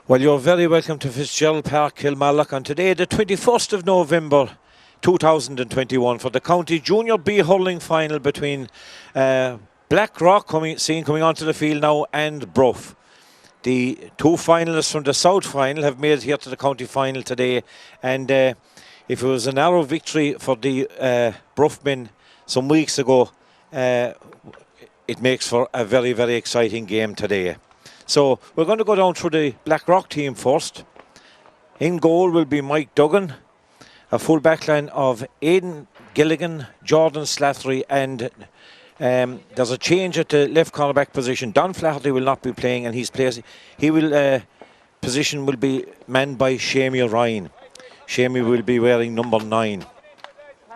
Well, you're very welcome to Fitzgerald Park, Kilmallock, on today, the 21st of November 2021, for the County Junior B hurling final between BlackRock coming onto the field now and Bruff. The two finalists from the South final have made it here to the county final today, and if it was a narrow victory for the Bruff men some weeks ago, it makes for a very, very exciting game today. So we're going to go down through the BlackRock team first. In goal will be Mike Duggan, a full back line of Aidan Gilligan, Jordan Slattery, and there's a change at the left cornerback position. Don Flaherty will not be playing, and position will be manned by Shamey Ryan. Shamey will be wearing number 9.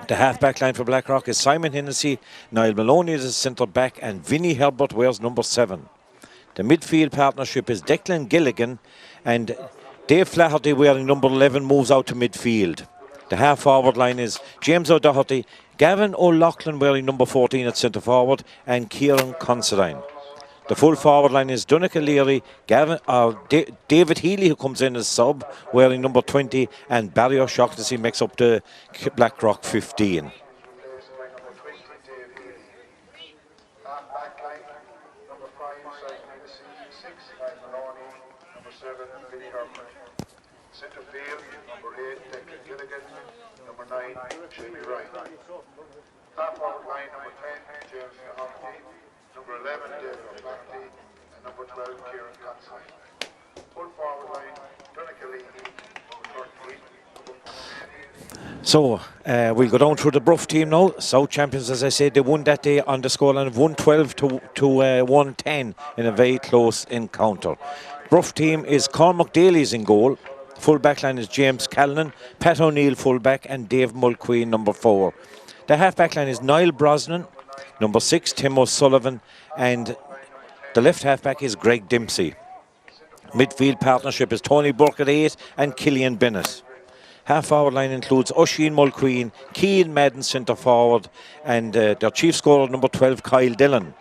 The half-back line for BlackRock is Simon Hennessy, Niall Maloney is the centre back, and Vinnie Herbert wears number 7. The midfield partnership is Declan Gilligan, and Dave Flaherty wearing number 11 moves out to midfield. The half-forward line is James O'Doherty, Gavin O'Loughlin wearing number 14 at centre forward, and Kieran Considine. The full forward line is Donnacha Leary, David Healy, who comes in as sub, wearing number 20, and Barry O'Shaughnessy makes up the BlackRock 15. Half-forward line, number 10, James O'Doherty, number 11, David O'Flaherty, and number 12, Kieran Considine. Full forward line, Donnacha Leary, number 13, So we'll go down through the Bruff team now. South champions, as I said, they won that day on the scoreline of 112 to 110 in a very close encounter. Bruff team is Cormac Daly's in goal. Full back line is James Callan, Pat O'Neill full back, and Dave Mulqueen number 4. The half back line is Niall Brosnan, number 6 Tim O'Sullivan, and the left half back is Greg Dempsey. Midfield partnership is Tony Burke at 8 and Killian Bennett. Half forward line includes Oisin Mulqueen, Keane Madden centre forward, and their chief scorer number 12 Kyle Dillon.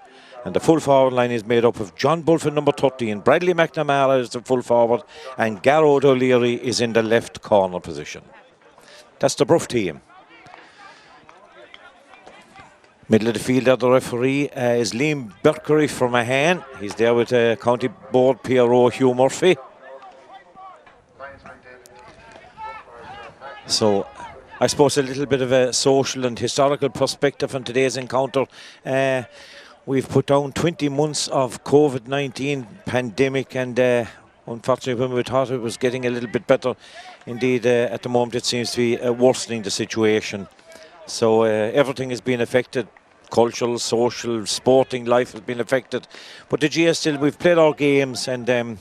And the full forward line is made up of John Bulfin number 13, Bradley McNamara is the full forward, and Garrod O'Leary is in the left corner position. That's the Bruff team. Middle of the field there, the referee is Liam Berkery from Mahan. He's there with County Board PRO Hugh Murphy. So I suppose a little bit of a social and historical perspective on today's encounter. We've put down 20 months of COVID-19 pandemic, and unfortunately when we thought it was getting a little bit better, indeed at the moment it seems to be worsening the situation. So everything has been affected. Cultural, social, sporting life has been affected. But the GS still, we've played our games, and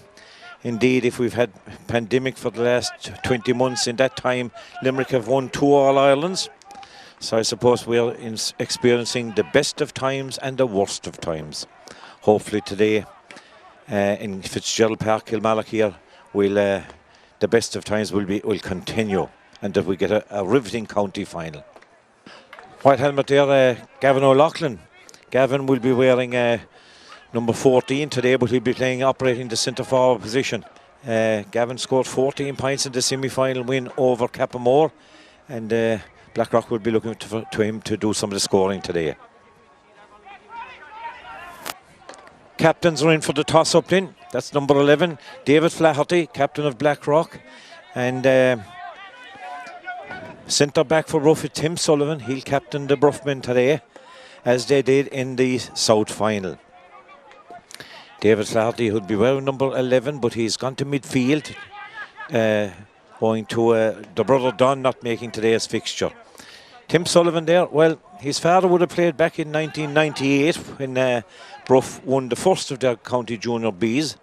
indeed, if we've had pandemic for the last 20 months, in that time, Limerick have won 2 All-Irelands. So I suppose we're experiencing the best of times and the worst of times. Hopefully today, in Fitzgerald Park, Kilmallock here, the best of times will continue, and that we get a riveting county final. White helmet there, Gavin O'Loughlin. Gavin will be wearing number 14 today, but he'll be operating the centre forward position. Gavin scored 14 points in the semi-final win over Cappamore, and BlackRock will be looking to him to do some of the scoring today. Captains are in for the toss-up then. That's number 11, David Flaherty, captain of BlackRock, and centre back for Bruff, Tim Sullivan. He'll captain the Bruff men today, as they did in the South final. David Flaherty would be wearing number 11, but he's gone to midfield, owing to the brother Don not making today's fixture. Tim Sullivan there, well, his father would have played back in 1998 when Bruff won the first of their county junior Bs.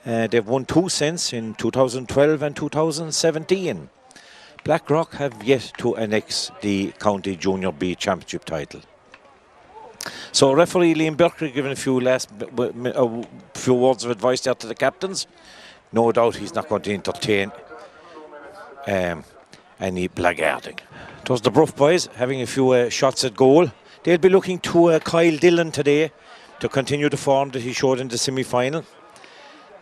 They've won 2 since, in 2012 and 2017. BlackRock have yet to annex the County Junior B Championship title. So referee Liam Berkery giving a few words of advice there to the captains. No doubt he's not going to entertain any blackguarding. It was the Bruff boys having a few shots at goal. They'll be looking to Kyle Dillon today to continue the form that he showed in the semi-final.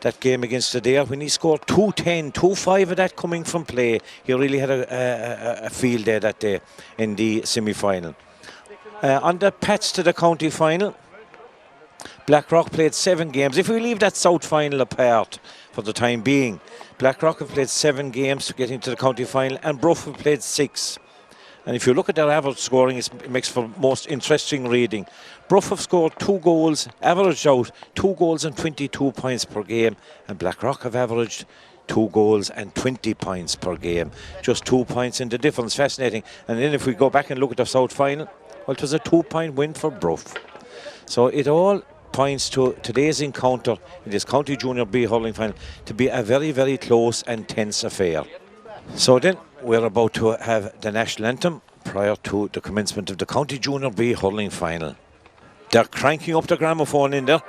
that game against Adair when he scored 2-10, 2-5 of that coming from play. He really had a field day that day in the semi-final. On the patch to the county final, BlackRock played 7 games. If we leave that South final apart for the time being, BlackRock have played 7 games to get into the county final, and Bruff have played 6. And if you look at their average scoring, it makes for most interesting reading. Bruff have scored 2 goals, averaged out 2 goals and 22 points per game, and BlackRock have averaged 2 goals and 20 points per game. Just 2 points in the difference. Fascinating. And then if we go back and look at the South final, well, it was a 2-point win for Bruff. So it all points to today's encounter in this County Junior B hurling final to be a very, very close and tense affair. So then we're about to have the national anthem prior to the commencement of the County Junior B hurling final. They're cranking up the gramophone in there.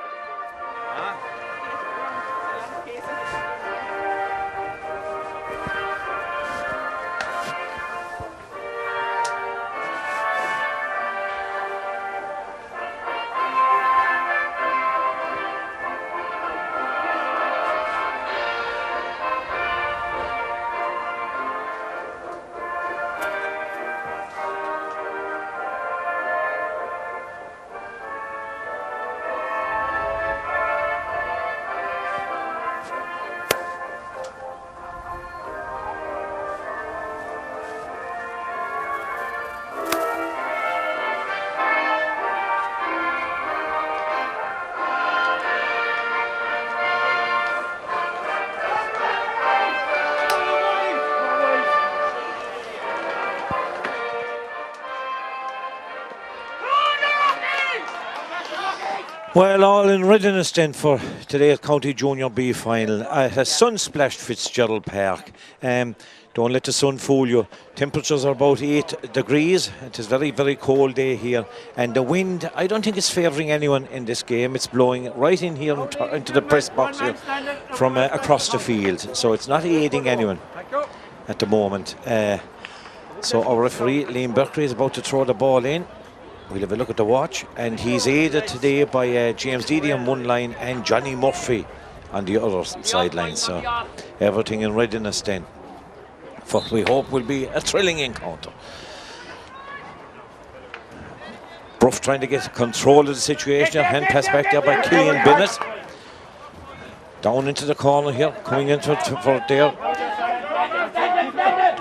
Well, all in readiness then for today's County Junior B final at a sun-splashed Fitzgerald Park. Don't let the sun fool you. Temperatures are about 8 degrees. It is very, very cold day here. And the wind, I don't think it's favouring anyone in this game. It's blowing right in here into the press box here from across the field. So it's not aiding anyone at the moment. So our referee, Liam Berkeley, is about to throw the ball in. We'll have a look at the watch, and he's aided today by James Deedy on one line and Johnny Murphy on the other sideline. So everything in readiness then for what we hope will be a thrilling encounter. Bruff trying to get control of the situation. Hand pass back there by Killian Bennett. Down into the corner here, coming into it for there.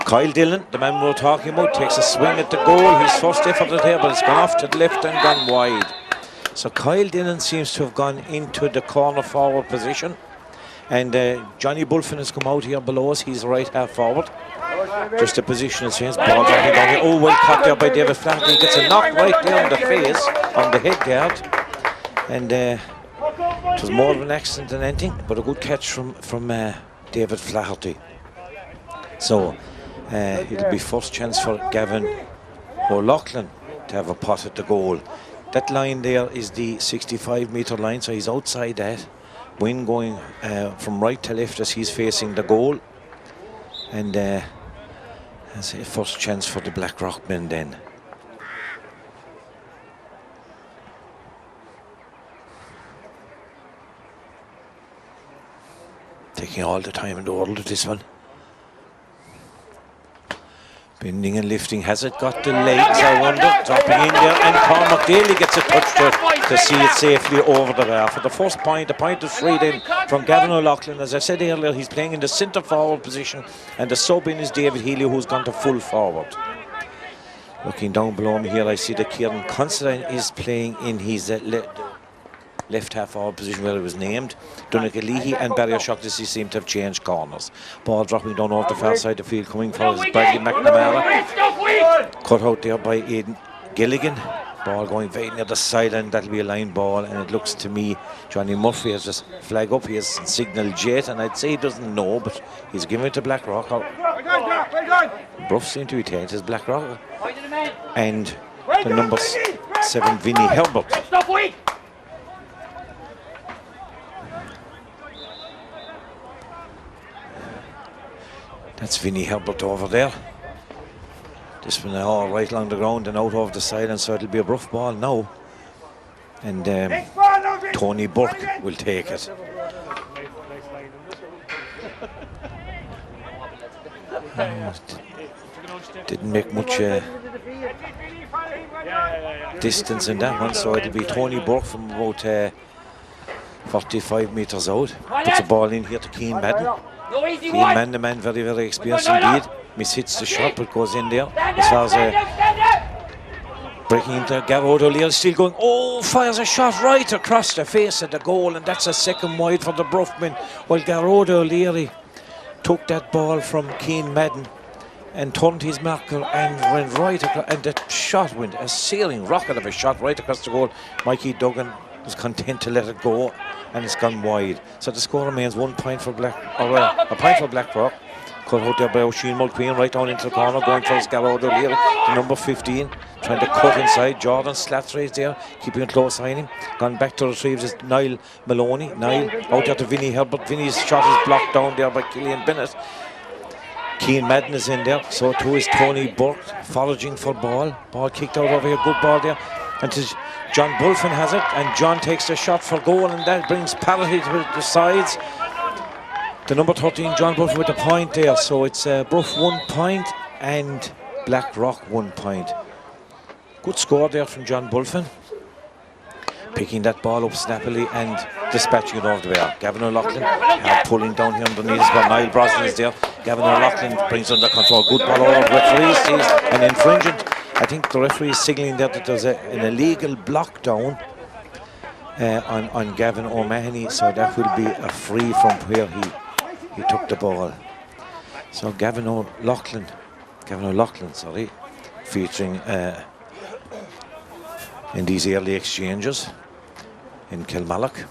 Kyle Dillon, the man we were talking about, takes a swing at the goal. His first effort at here, but it's gone off to the left and gone wide. So Kyle Dillon seems to have gone into the corner forward position. And Johnny Bulfin has come out here below us. He's right half forward. Just a positional change. Ball dropping down here. Oh, well caught there by David Flaherty. He gets a knock right there on the face, on the head guard. And it was more of an accident than anything, but a good catch from David Flaherty. So it'll be first chance for Gavin O'Loughlin to have a pot at the goal. That line there is the 65-metre line, so he's outside that. Wind going from right to left as he's facing the goal. And that's a first chance for the BlackRock men then. Taking all the time in the world with this one. Bending and lifting. Has it got the legs, I wonder? Dropping in there, and Cormac Daly gets a touch to see it safely over the bar. For the first point, the point is freed in from Gavin O'Loughlin. As I said earlier, he's playing in the centre forward position, and the sub in is David Healy, who's gone to full forward. Looking down below him here, I see that Kieran Considine is playing in his left half forward position where he was named. Donegal Leahy and Barry O'Shaughnessy seem to have changed corners. Ball dropping down off the far side of the field, coming for his Bradley McNamara. Cut out there by Aidan Gilligan. Ball going very near the sideline. That'll be a line ball, and it looks to me Johnny Murphy has just flag up. He has signalled jet, and I'd say he doesn't know, but he's giving it to BlackRock. Bruff seem to be taking it as BlackRock. And the number 7, Vinnie Herbert. That's Vinnie Herbert over there. This one all right along the ground and out over the side, and so it'll be a rough ball now. And Tony Burke will take it. Didn't make much distance in that one, so it'll be Tony Burke from about 45 metres out. Puts the ball in here to Keane Madden. Keane Madden, the man, very, very experienced indeed. Mishits the shot, but goes in there. As far as breaking into Garrod O'Leary, still going. Oh, fires a shot right across the face of the goal, and that's a second wide for the Bruffmen. While Garrod O'Leary took that ball from Keane Madden and turned his marker and went right across, and the shot went a sailing rocket of a shot right across the goal. Mikey Duggan was content to let it go, and it's gone wide. So the score remains 1 point for a point for BlackRock. Cut out there by O'Sheen Mulqueen right down into the corner, going for Garrod O'Leary, the number 15, trying to cut inside. Jordan Slattery is there, keeping a close eye on him. Gone back to retrieve is Niall Maloney. Niall out there to Vinnie Herbert. Vinnie's shot is blocked down there by Killian Bennett. Keane Madden is in there, so too is Tony Burke, foraging for ball. Ball kicked out over here, good ball there. And John Bulfin has it, and John takes the shot for goal, and that brings parity to the sides. The number 13, John Bulfin, with the point there, so it's Bruff 1 point and BlackRock 1 point. Good score there from John Bulfin. Picking that ball up snappily and dispatching it over the way. Gavin O'Loughlin pulling down here underneath, but Niall Brosnan is there. Gavin O'Loughlin brings under control. Good ball over. Referee sees an infringement. I think the referee is signalling there that there's an illegal block down on Gavin O'Mahony, so that will be a free from where he took the ball. So Gavin O'Loughlin, sorry, featuring in these early exchanges in Kilmallock.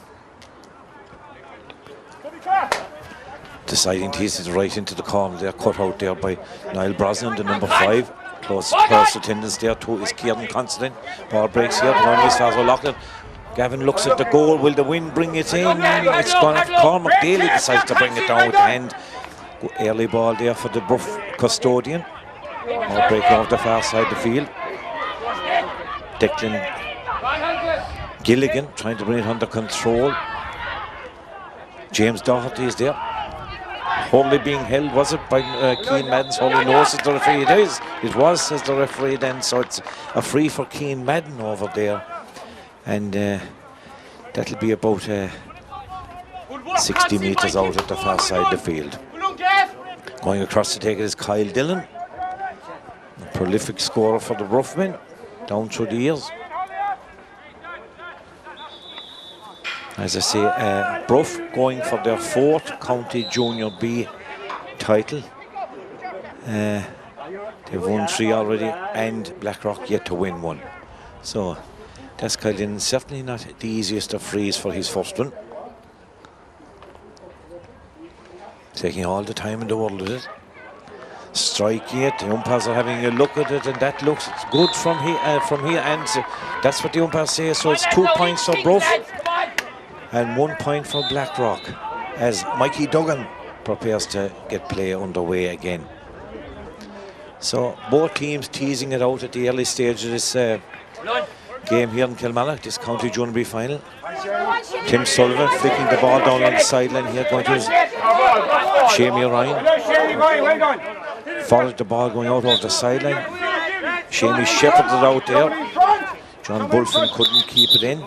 Deciding to tease it right into the corner there, cut out there by Niall Brosnan, the number 5. Close attendance there too is Kieran Considine. Ball breaks here, one is Faz O'Loughlin. Gavin looks at the goal, will the wind bring it in? It's gone off. Cormac Daly decides to bring it down with the hand. Early ball there for the Bruff custodian. Ball breaking off the far side of the field. Declan Gilligan trying to bring it under control. James Doherty is there. Hurley being held, was it, by Keane Madden? Hurley knows as the referee. It was, says the referee then, so it's a free for Keane Madden over there. And that'll be about 60 metres out at the far side of the field. Going across to take it is Kyle Dillon, a prolific scorer for the Bruffmen down through the years. As I say, Bruff going for their 4th County Junior B title. They've won 3 already, and BlackRock yet to win 1. So that's Kyle Dillon, certainly not the easiest of frees for his first one. Taking all the time in the world with it. Striking it, the umpires are having a look at it, and that looks good from here, and that's what the umpires say. So it's 2 points for Bruff and 1 point for BlackRock, as Mikey Duggan prepares to get play underway again. So both teams teasing it out at the early stage of this game here in Kilmallock, this County Junior B final. Tim Sullivan flicking the ball down on the sideline here, going to his Shamie Ryan. Followed the ball going out over the sideline. Shamie shepherded it out there. John Bulfin couldn't keep it in.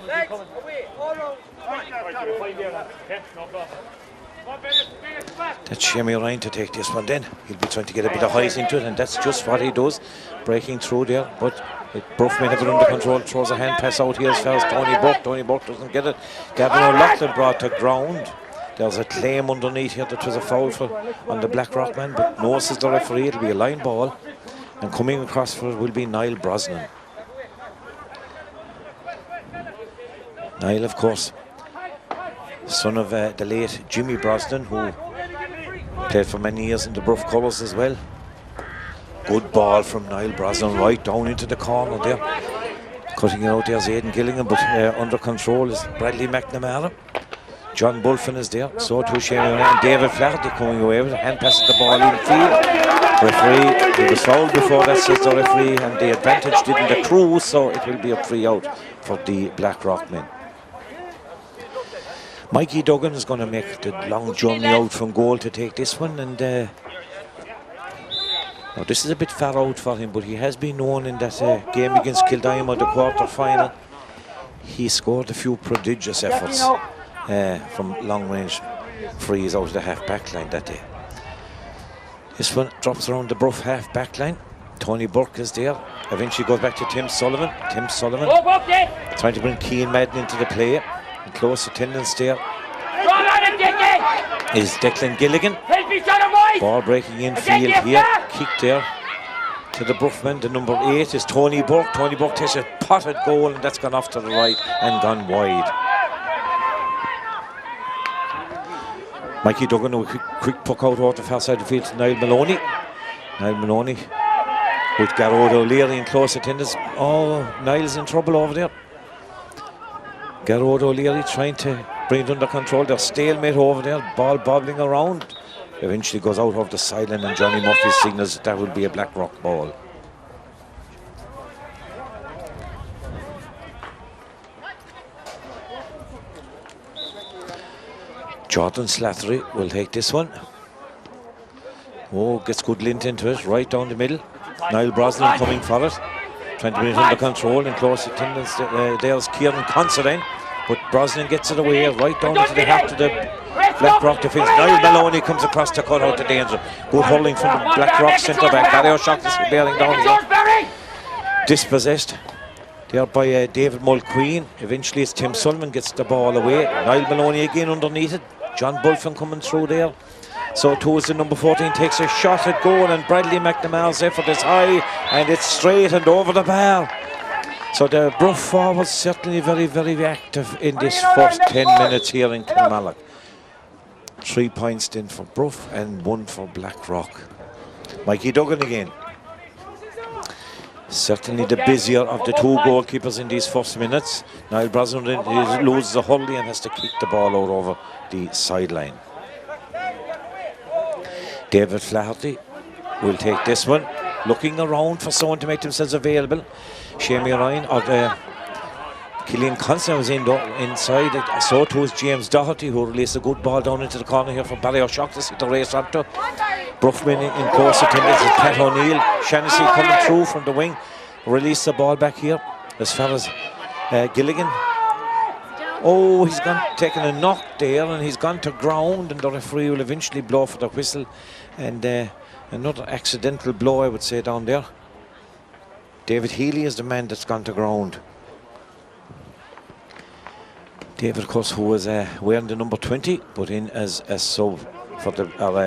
That's Shamie Ryan to take this one then. He'll be trying to get a bit of height into it, and that's just what he does, breaking through there. But Bruff may have it under control, throws a hand pass out here as far as Tony Burke. Tony Burke doesn't get it. Gavin O'Loughlin brought to ground. There's a claim underneath here that was a foul on the BlackRock man, but no, says the referee, it'll be a line ball. And coming across for it will be Niall Brosnan. Niall, of course, son of the late Jimmy Brosnan, who played for many years in the Bruff colours as well. Good ball from Niall Brosnan right down into the corner there. Cutting it out there's Aidan Gillingham, but under control is Bradley McNamara. John Bulfin is there, so too Shamie and David Flaherty coming away with a hand pass the ball in field. Referee, he was fouled before that, says the referee, and the advantage didn't accrue, so it will be a free out for the BlackRock men. Mikey Duggan is going to make the long journey out from goal to take this one, and now this is a bit far out for him, but he has been known in that game against Kildime, the quarter-final. He scored a few prodigious efforts from long-range frees out of the half-back line that day. This one drops around the Bruff half-back line. Tony Burke is there. Eventually goes back to Tim Sullivan. Tim Sullivan trying to bring Cian Madden into the play. In close attendance there is Declan Gilligan. Ball breaking in field here. Kick there to the Bruffman. The number 8 is Tony Burke. Tony Burke takes a potted goal, and that's gone off to the right and gone wide. Mikey Duggan with a quick puck out over the far side of the field to Niall Maloney. Niall Maloney with Garrod O'Leary in close attendance. Oh, Niall's in trouble over there. Garrod O'Leary trying to bring it under control. They're stalemate over there. Ball bobbling around. Eventually goes out of the sideline, and Johnny Murphy signals that will be a BlackRock ball. Jordan Slattery will take this one. Oh, gets good lint into it, right down the middle. Niall Brosnan coming for it, trying to bring it under control. In close attendance, there's Kieran Considine, but Brosnan gets it away right down into the heart of the BlackRock defence. Niall Maloney comes across to cut out the danger. Good holding from the BlackRock centre back. Barry O'Shaughnessy bearing down here. Dispossessed there by David Mulqueen. Eventually it's Tim Sullivan gets the ball away. Niall Maloney again underneath it. John Bulfin coming through there. So towards the number 14 takes a shot at goal, and Bradley McNamar's effort is high, and it's straight and over the bar. So the Bruff forwards certainly very, very active in this first 10 minutes here in Kilmallock. 3 points then for Bruff and 1 for BlackRock. Mikey Duggan again. Certainly the busier of the 2 goalkeepers in these first minutes. Niall Brosnan loses a hurley and has to kick the ball out over the sideline. David Flaherty will take this one, looking around for someone to make themselves available. Shamie Ryan or Killian Constantine was inside. So too is James Doherty, who released a good ball down into the corner here for Barry O'Shaughnessy to race onto. Bruffman in close attendance is Pat O'Neill. Shaughnessy coming through from the wing. Release the ball back here as far as Gilligan. Oh, he's taken a knock there, and he's gone to ground, and the referee will eventually blow for the whistle. And another accidental blow, I would say, down there. David Healy is the man that's gone to ground. David, of course, who was wearing the number 20, but in as sub for the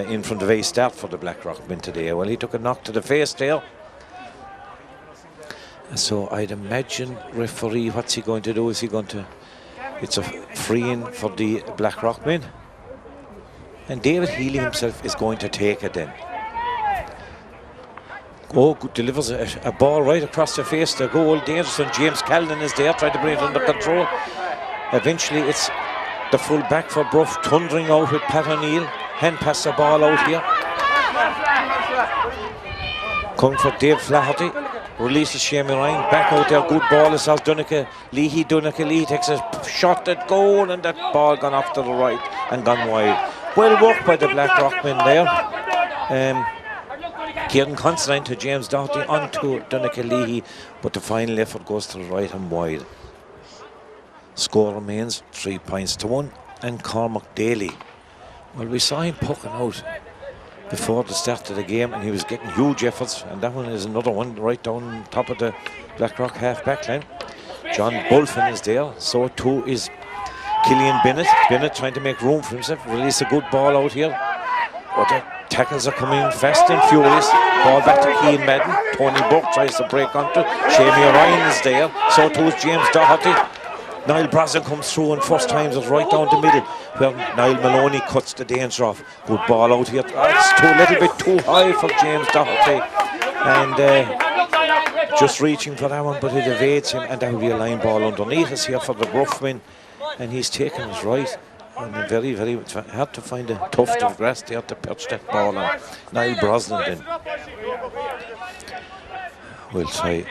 in from the very start for the BlackRock men today. Well, he took a knock to the face there. So I'd imagine referee, what's he going to do? Is he going to? It's a free in for the BlackRock men, and David Healy himself is going to take it then. Oh, good, delivers a ball right across the face. The goal, dangerous, and James Callan is there trying to bring it under control. Eventually it's the full back for Bruff, thundering out with Pat O'Neill. Hand pass the ball out here. Coming for Dave Flaherty. Releases Shamie Ryan. Back out there. Good ball is out. Leahy takes a shot at goal, and that ball gone off to the right and gone wide. Well worked by the BlackRock men there. Kieran Considine to James Doherty onto Donegal Leahy, but the final effort goes to the right and wide. Score remains 3 points to 1. And Cormac Daly, well, we saw him poking out before the start of the game, and he was getting huge efforts, and that one is another one right down top of the BlackRock half-back line. John Bulfin is there, so too is Killian Bennett. Bennett trying to make room for himself, release a good ball out here. But the tackles are coming in fast and furious. Ball back to Cian Madden. Tony Burke tries to break onto. Shamie Ryan is there, so too is James Doherty. Niall Brosnan comes through, and first times is right down the middle where Niall Maloney cuts the danger off. Good ball out here. It's a little bit too high for James Doherty, and just reaching for that one, but it evades him, and that will be a line ball underneath us here for the Bruffman, and he's taken us right. And very, very hard to find a tuft of grass there to perch that ball on. Niall Brosnan then will try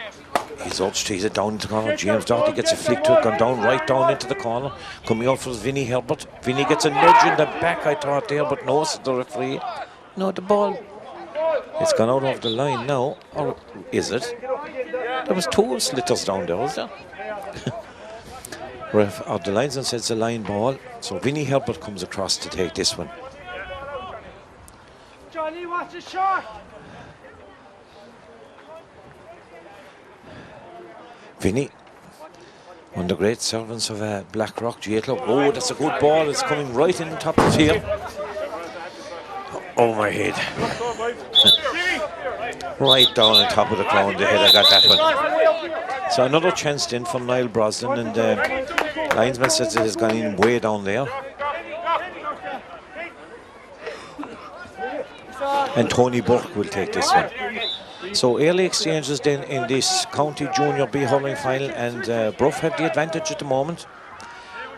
He's urged, he's down into the corner. James Doherty gets a flick to it, gone down, right down into the corner. Coming out for Vinnie Herbert. Vinnie gets a nudge in the back, I thought there, but no, it's the referee. No, the ball, it's gone out of the line now, or is it? There was 2 slitters down there, was there? The linesman says it's a line ball, so Vinnie Herbert comes across to take this one. Johnny, watch the shot. Vinnie, one of the great servants of BlackRock G Club. Oh, that's a good ball. It's coming right in the top of the field. Oh, my head. Right down on top of the ground, the head, I got that one. So another chance then from Niall Brosnan, and linesman says it has gone in way down there. And Tony Burke will take this one. So early exchanges then in this County Junior B hurling final, and Bruff had the advantage at the moment.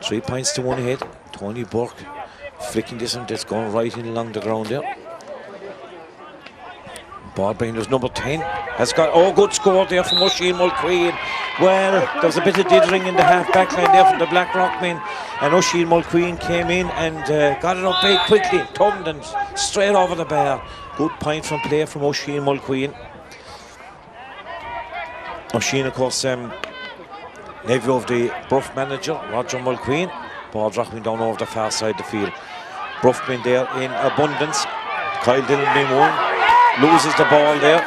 3 points to 1 ahead. Tony Burke flicking this one, that's going right in along the ground there. Ball bringers number 10 has got, oh, good score there from Oisin Mulqueen. Well, there was a bit of dithering in the half back line there from the BlackRock men, and Oisin Mulqueen came in and got it up very quickly, turned and straight over the bar. Good point from play from Oisin Mulqueen. Oisin, of course, nephew of the Bruff manager, Roger Mulqueen. Ball dropping down over the far side of the field. Bruff been there in abundance. Kyle Dillon being one. Loses the ball there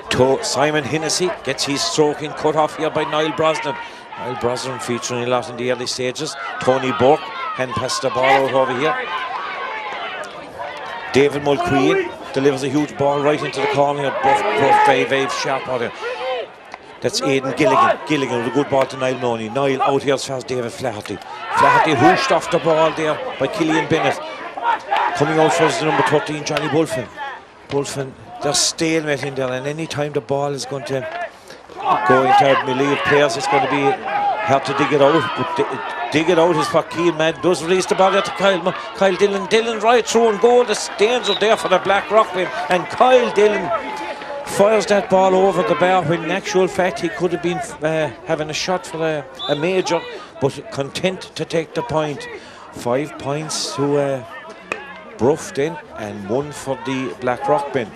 to Simon Hennessy. Gets his stroking cut off here by Niall Brosnan. Niall Brosnan featuring a lot in the early stages. Tony Burke hand passes the ball out over here. David Mulqueen delivers a huge ball right into the corner here. Bruff very sharp out here. That's Aidan Gilligan. Gilligan with a good ball to Niall Maloney. Niall out here as far as David Flaherty. Flaherty hooshed off the ball there by Killian Bennett. Coming out first, the number 13, Johnny Bulfin. Bulfin, they're stalemate in there, and any time the ball is going to go into melee of players, it's going to be hard to dig it out. But dig it out is what Keane Madden does. Release the ball there to Kyle Dillon. Dillon right through and goal. The danger there for the BlackRock men, and Kyle Dillon fires that ball over the bar when in actual fact he could have been having a shot for a major, but content to take the point. 5 points to Bruff then, and 1 for the BlackRock men,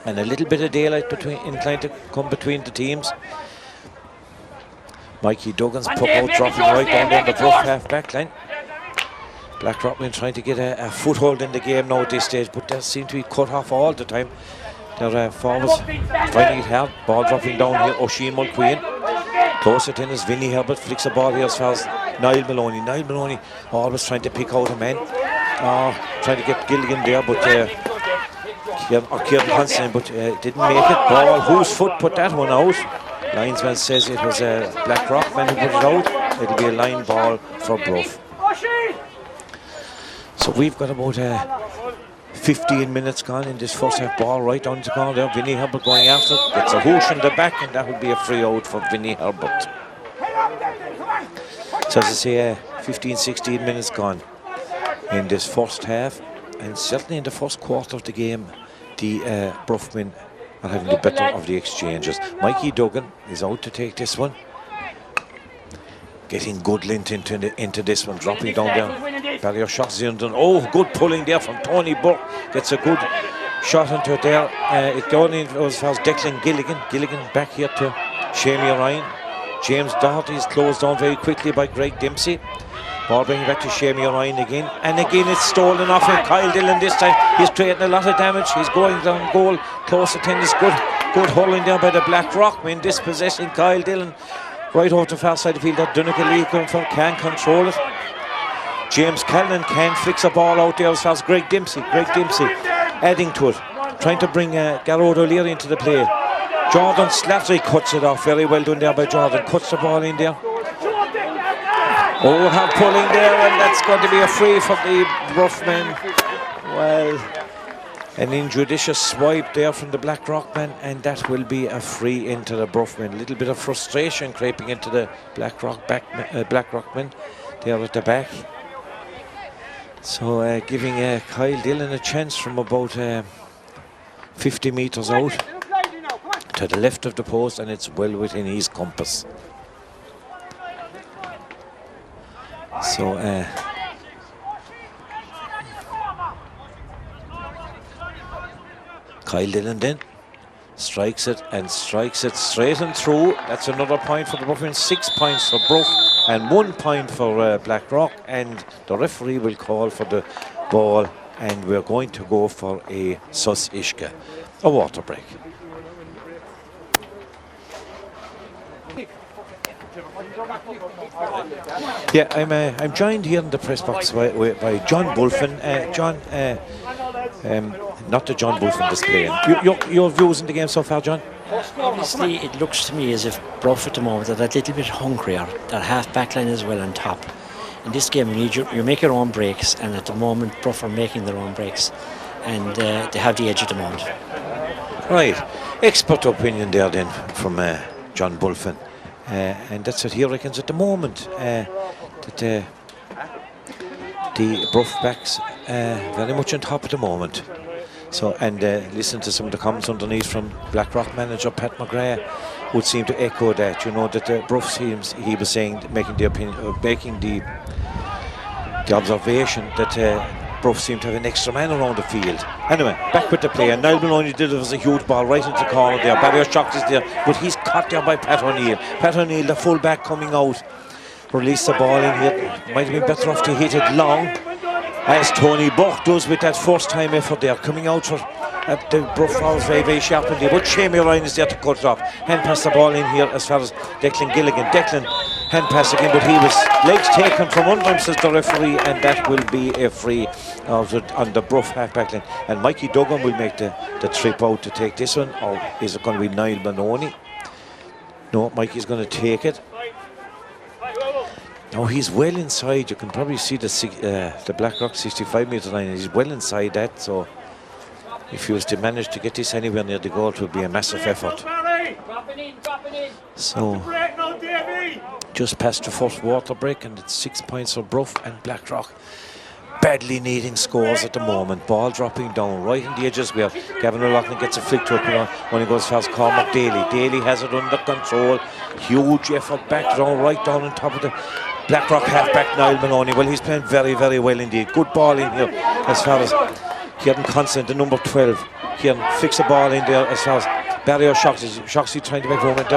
and a little bit of daylight inclined to come between the teams. Mikey Duggan's puck out dropping right down there the Bruff half back line. BlackRock men trying to get a foothold in the game now at this stage, but they seem to be cut off all the time. Their forwards finding it hard. Ball dropping down here. Oisin Mulqueen. Closer to is Vinnie Herbert. Flicks the ball here as far as Niall Maloney. Niall Maloney always trying to pick out a man. Trying to get Gilligan there, but Kieran Constantine, but didn't make it. Ball, whose foot put that one out? Linesman says it was a BlackRock man who put it out. It'll be a line ball for Bruff. So we've got about 15 minutes gone in this first half. Ball right down the corner there. Vinnie Herbert going after it. Gets a whoosh in the back, and that will be a free out for Vinnie Herbert. So as I say, 15-16 minutes gone in this first half, and certainly in the first quarter of the game, the Bruff men are having the better of the exchanges. Mikey Duggan is out to take this one. Getting good lint into this one, dropping down there. Barrier shots in. Oh, good pulling there from Tony Burke. Gets a good shot into it there. It going in as far as Declan Gilligan. Gilligan back here to Shamie Ryan. James Doherty is closed down very quickly by Greg Dempsey. Ball bringing back to Shamie Ryan again. And again it's stolen off him. Kyle Dillon this time. He's creating a lot of damage. He's going down goal. Close attendance. Good hurling there by the BlackRock men. Dispossessing Kyle Dillon. Right over to the far side of the field. That Donegal Lee coming from can't control it. James Callan can flicks a ball out there as far as Greg Dempsey. Greg Dempsey adding to it. Trying to bring Garrod O'Leary into the play. Jordan Slattery cuts it off. Very well done there by Jordan. Cuts the ball in there. Oh, hard pulling there, and that's going to be a free for the Bruff men. Well, an injudicious swipe there from the BlackRock man, and that will be a free into the Bruff men. A little bit of frustration creeping into the BlackRock men there at the back. So giving Kyle Dillon a chance from about 50 metres out. to the left of the post, and it's well within his compass. So Kyle Dillon then strikes it straight and through. That's another point for the Bruff, 6 points for Bruff and 1 point for BlackRock, and the referee will call for the ball, and we're going to go for a sus ishka, a water break. Yeah, I'm joined here in the press box by John Bulfin. John, not the John Bulfin displaying. Your views in the game so far, John? Obviously, it looks to me as if Bruff at the moment are that little bit hungrier. Their half back line is well on top. In this game, you make your own breaks, and at the moment, Bruff are making their own breaks, and they have the edge at the moment. Right, expert opinion there then from John Bulfin. And that's what he reckons at the moment, that the Bruff backs very much on top at the moment. So, and listen to some of the comments underneath from BlackRock manager Pat McGrath would seem to echo that. You know, that the Bruff seems, he was saying, making the opinion, making the observation that Bruff seemed to have an extra man around the field. Anyway, back with the play, and Niall Maloney delivers a huge ball right into the corner there. Barry Shock is there, but he's caught there by Pat O'Neill. Pat O'Neill, the full back, coming out, release the ball in here. Might have been better off to hit it long, as Tony Burke does with that first time effort there, coming out for the Bruff fouls very, very sharply. But Jamie Ryan is there to cut it off. Hand pass the ball in here as far as Declan Gilligan. Declan hand pass again, but he was legs taken from under him, says the referee, and that will be a free on the Bruff half-back line. And Mikey Duggan will make the trip out to take this one, or is it going to be Niall Maloney? No, Mikey's going to take it. Now he's well inside. You can probably see the BlackRock 65-metre line. He's well inside that, so if he was to manage to get this anywhere near the goal, it would be a massive effort. So just past the first water break, and it's 6 points for Bruff, and BlackRock badly needing scores at the moment. Ball dropping down right in the edges where Gavin O'Loughlin gets a flick to it when he goes fast. Cormac Daly. Daly has it under control. Huge effort back down, right down on top of the BlackRock halfback Niall Maloney. Well, he's playing very, very well indeed. Good ball in here as far as Kieran Constant, the number 12. Kieran fix the ball in there as far as Barry O'Shoxy. Shoxy trying to make room, and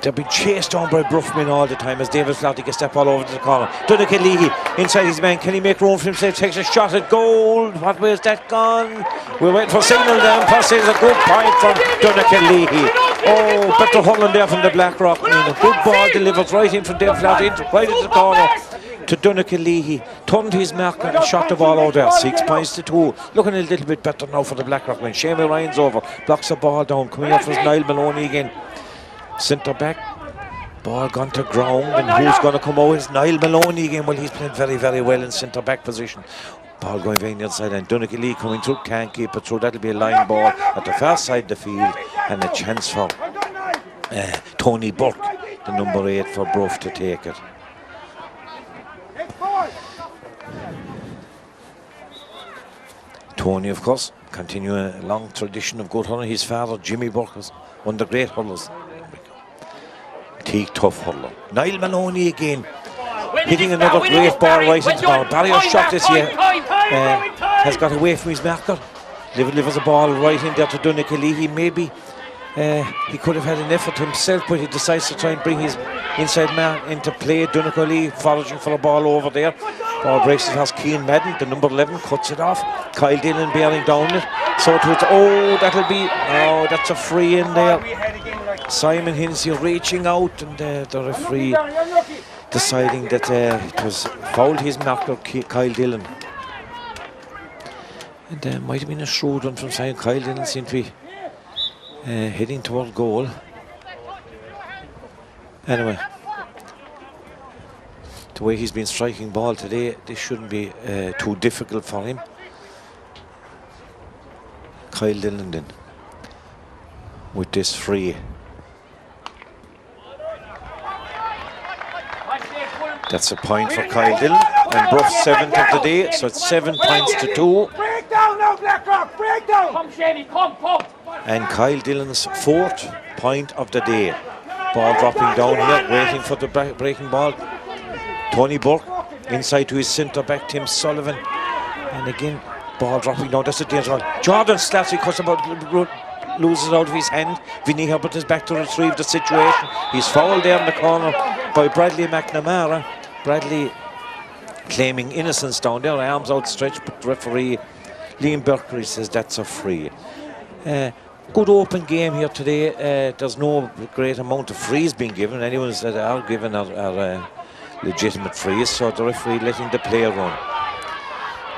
they've been chased down by Bruffman all the time as David Flaherty gets that ball over to the corner. Donnacha Leahy inside his man. Can he make room for himself? Takes a shot at goal. What way is that gone? We're waiting for signal down. Pass is a good point from Donnacha Leahy. Oh, better hurling there from the BlackRock. A good ball delivered right in from David Flaherty, right into the corner to Donnacha Leahy. Turned his mark and shot the ball out there. 6 points to 2. Looking a little bit better now for the BlackRock man. Jamie Ryan's over. Blocks the ball down. Coming up was Niall Maloney again. Centre back, ball gone to ground, and who's going to come out? It's Niall Maloney again. Well, he's playing very, very well in centre back position. Ball going very near the side, and Donnacha Lee coming through, can't keep it through. That'll be a line ball at the far side of the field, and a chance for Tony Burke, the number 8 for Bruff, to take it. Tony, of course, continuing a long tradition of good hurling. His father, Jimmy Burke, was one of the great hurlers. Tough hurler. Niall Maloney again, hitting another great ball right into the ball. Barrier shot this year has got away from his marker. Delivers a ball right in there to Donnacha Leahy. Maybe he could have had an effort himself, but he decides to try and bring his inside man into play. Donnacha Leahy foraging for a ball over there. Ball breaks it past Cian Madden, the number 11, cuts it off. Kyle Dillon bearing down it. So it's, that's a free in there. Simon Hinsey reaching out, and the referee deciding that it was fouled his marker, Kyle Dillon. And might have been a shrewd one from Simon. Kyle Dillon seemed to be heading toward goal. Anyway, the way he's been striking ball today, this shouldn't be too difficult for him. Kyle Dillon then with this free. That's a point for Kyle Dillon, and Bruff's 7th of the day, so it's 7 points to 2. Break down now, BlackRock, break down! Come, Shady, come! And Kyle Dillon's 4th point of the day. Ball dropping down here, waiting for the breaking ball. Tony Burke inside to his centre back, Tim Sullivan. And again, ball dropping down. That's a dangerous one. Jordan Slattery cuts about, loses out of his hand. Vinnie Herbert is back to retrieve the situation. He's fouled there in the corner by Bradley McNamara. Bradley claiming innocence down there, arms outstretched, but referee Liam Berkery says that's a free. Good open game here today. There's no great amount of frees being given. Anyone that are given are legitimate frees, so the referee letting the player run.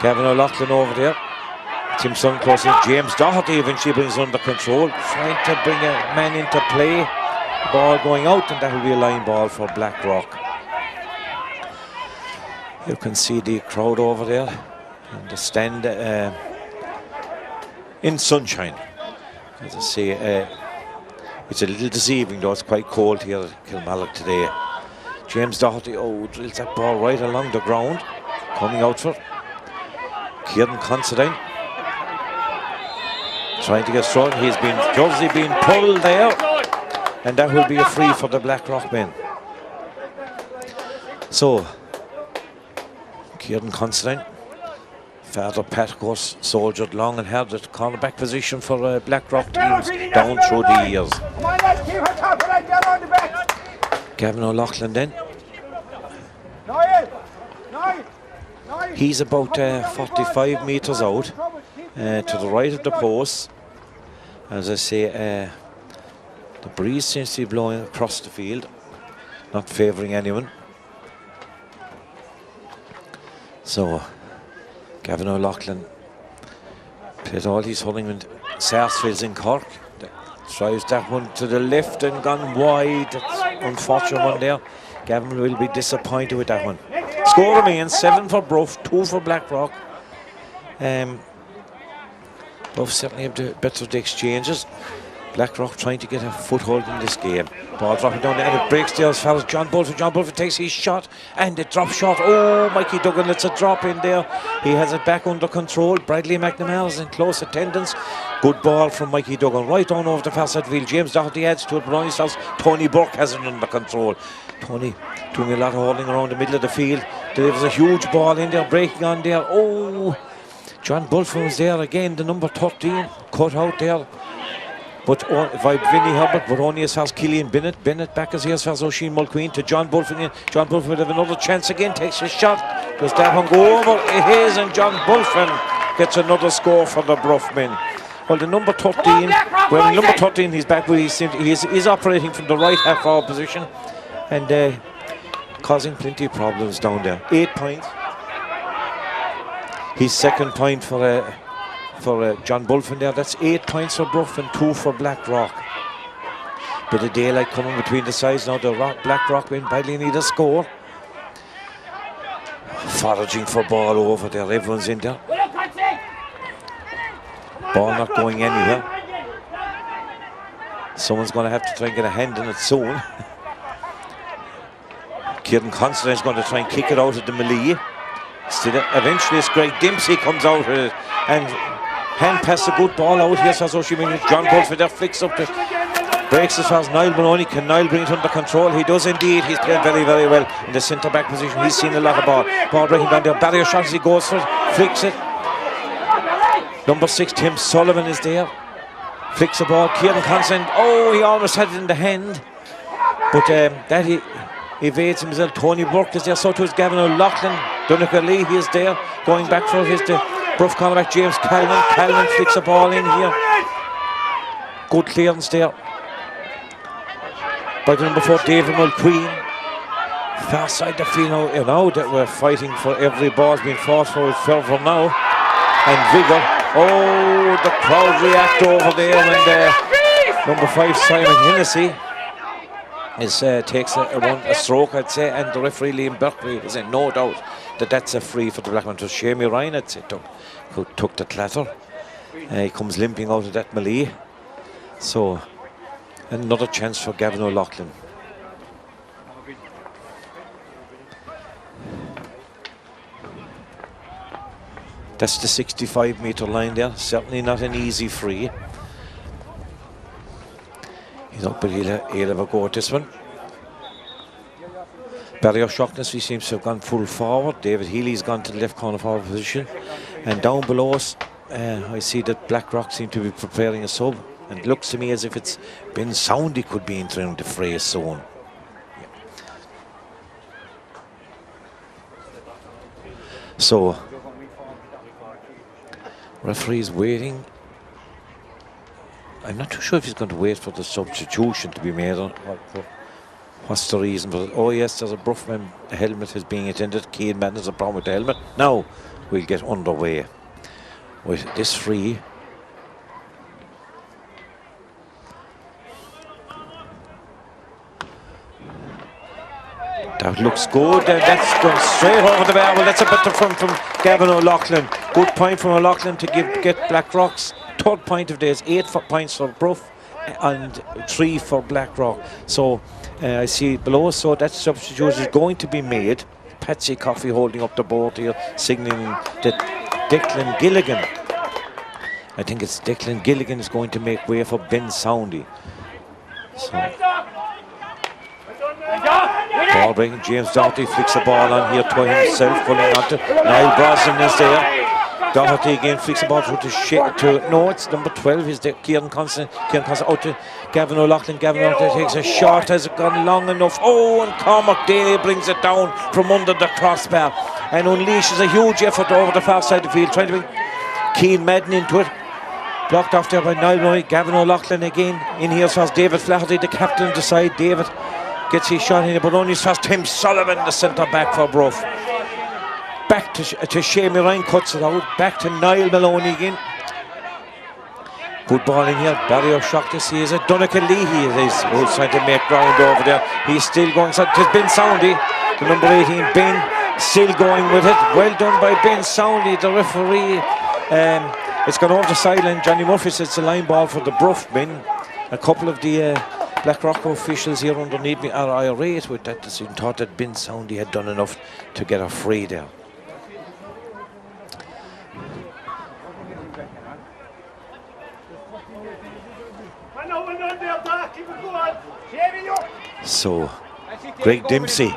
Gavin O'Loughlin over there. Tim Sun close in. James Doherty eventually brings under control, trying to bring a man into play. Ball going out, and that will be a line ball for BlackRock. You can see the crowd over there in the stand in sunshine. As I say, it's a little deceiving though. It's quite cold here at Kilmallock today. James Doherty, drills that ball right along the ground. Coming out for Kieran Considine. Trying to get strong. He's been jersey being pulled there. And that will be a free for the BlackRock men. So, Kieran Considine. Father Pat, of course, soldiered long and hard at cornerback position for BlackRock teams down through the years. Gavin O'Loughlin then. He's about 45 metres out to the right of the post. As I say, the breeze seems to be blowing across the field, not favouring anyone. So, Gavin O'Loughlin plays all his hurling with Sarsfields in Cork. Tries that one to the left and gone wide. That's unfortunate one there. Gavin will be disappointed with that one. Score remains 7 for Bruff, 2 for BlackRock. Bruff certainly have the better of the exchanges. BlackRock trying to get a foothold in this game. Ball dropping down there and it breaks there as far as John Bulford. John Bulford takes his shot and it drops short. Oh, Mikey Duggan lets a drop in there. He has it back under control. Bradley McNamara is in close attendance. Good ball from Mikey Duggan right down over the far side field. James Doherty adds to it, but on his house, Tony Burke has it under control. Tony doing a lot of holding around the middle of the field. Delivers a huge ball in there, breaking on there. Oh, John Bulford was there again, the number 13, cut out there. But by Vinnie Herbert, but only as far as Killian Bennett. Bennett back as here as far as Oisin Mulqueen to John Bulford. John Bulford will have another chance again, takes his shot. Does that one go over? It is, and John Bulford gets another score for the Bruff men. Well, the number 13, number 13, he's back, but he's operating from the right half forward position and causing plenty of problems down there. 8 points. His second point for John Bulford there. That's 8 points for Bruff and 2 for BlackRock. Bit of daylight coming between the sides now. The BlackRock men badly need a score. Foraging for ball over there. Everyone's in there. Ball not going anywhere. Someone's going to have to try and get a hand in it soon. Kieran Considine is going to try and kick it out of the melee. Eventually it's Greg Dempsey comes out with it and hand pass a good ball out here. So John Bulford there flicks up the breaks as far as Niall Maloney. Can Niall bring it under control? He does indeed. He's played very, very well in the centre back position. He's seen a lot of ball. Ball breaking down there. Barrier shot as he goes for it. Flicks it. Number 6, Tim Sullivan is there. Flicks the ball. Kieran Considine. Oh, he almost had it in the hand. But that he evades himself. Tony Burke is there. So too is Gavin O'Loughlin. Donegal Lee, he is there. Going back for his Bruff cornerback James Calvin. Calvin flicks the ball in here. Good clearance there by the number 4, David Mulqueen. Far side the field now that we're fighting for every ball's being fought for with fervour now. And vigour. Oh, the crowd react over there when number 5, Simon Hennessy, takes a stroke, I'd say, and the referee Liam Berkeley is in no doubt that that's a free for the Blackman. To Shamey Ryan, I'd say, who took the clatter. He comes limping out of that melee. So, another chance for Gavin O'Loughlin. That's the 65-metre line there. Certainly not an easy free. He's up, but he'll have a go at this one. Barry O'Shaughnessy seems to have gone full forward. David Healy's gone to the left corner forward position. And down below us, I see that BlackRock seem to be preparing a sub. And it looks to me as if it's Ben Soundy could be entering the fray soon. So, referee's waiting. I'm not too sure if he's going to wait for the substitution to be made. Or what's the reason? But oh yes, there's a Bruffman. The helmet is being attended. Keane Madden has a problem with the helmet. Now we'll get underway with this free. That looks good. That's gone straight over the bar. Well, that's a bit from Gavin O'Loughlin. Good point from O'Loughlin to get BlackRock's third point of this. 8 points for Bruff and 3 for BlackRock. So I see below. So that substitution is going to be made. Patsy Coffey holding up the board here, signalling that Declan Gilligan. I think it's Declan Gilligan is going to make way for Ben Soundy. So. Ball breaking, James Doherty flicks the ball on here to himself, pulling on to Niall Brosnan is there. Doherty again flicks the ball through no, it's number 12, is there, Kieran Constant out to Gavin O'Loughlin. Gavin O'Loughlin takes a shot, has it gone long enough? Oh, and Cormac Daly brings it down from under the crossbar and unleashes a huge effort over the far side of the field, trying to bring Keane Madden into it. Blocked off there by Niall. Gavin O'Loughlin again. In here was David Flaherty, the captain of the side. David gets his shot in, but only first Tim Sullivan, the centre back for Bruff. Back to Shamey Ryan, cuts it out. Back to Niall Maloney again. Good ball in here. Barry O'Shaughnessy is it. Donnacha Leahy is who's trying to make ground over there. He's still going. So it has Ben Soundy, the number 18. Ben still going with it. Well done by Ben Soundy, the referee. It's gone over the sideline. Johnny Murphy says it's a line ball for the Bruff men. A couple of the BlackRock officials here underneath me are irate with that decision. Thought that Ben Soundy had done enough to get a free there. So, Greg Dempsey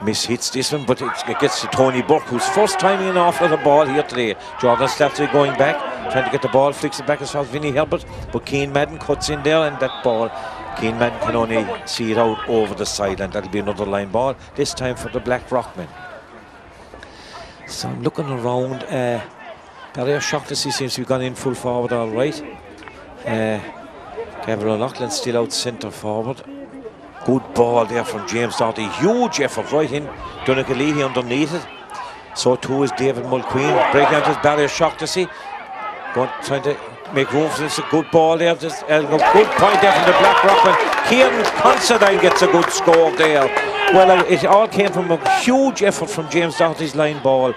mishits this one, but it gets to Tony Burke, who's first timing off of the ball here today. Jordan Stafferty going back, trying to get the ball, flicks it back as far as Vinnie Herbert, but Keane Madden cuts in there, and that ball, Keane Madden can only see it out over the sideline. That'll be another line ball, this time for the BlackRock men. So I'm looking around. Barry O'Shaughnessy seems to have gone in full forward all right. Gavin O'Loughlin still out centre forward. Good ball there from James Doherty. Huge effort right in. Donnacha Leahy underneath it. So too is David Mulqueen. Breaking out his Barry O'Shaughnessy. Trying to make room for this. A good ball there. Just a good point there from the BlackRock. And Kieran Considine gets a good score there. Well, it all came from a huge effort from James Doherty's line ball.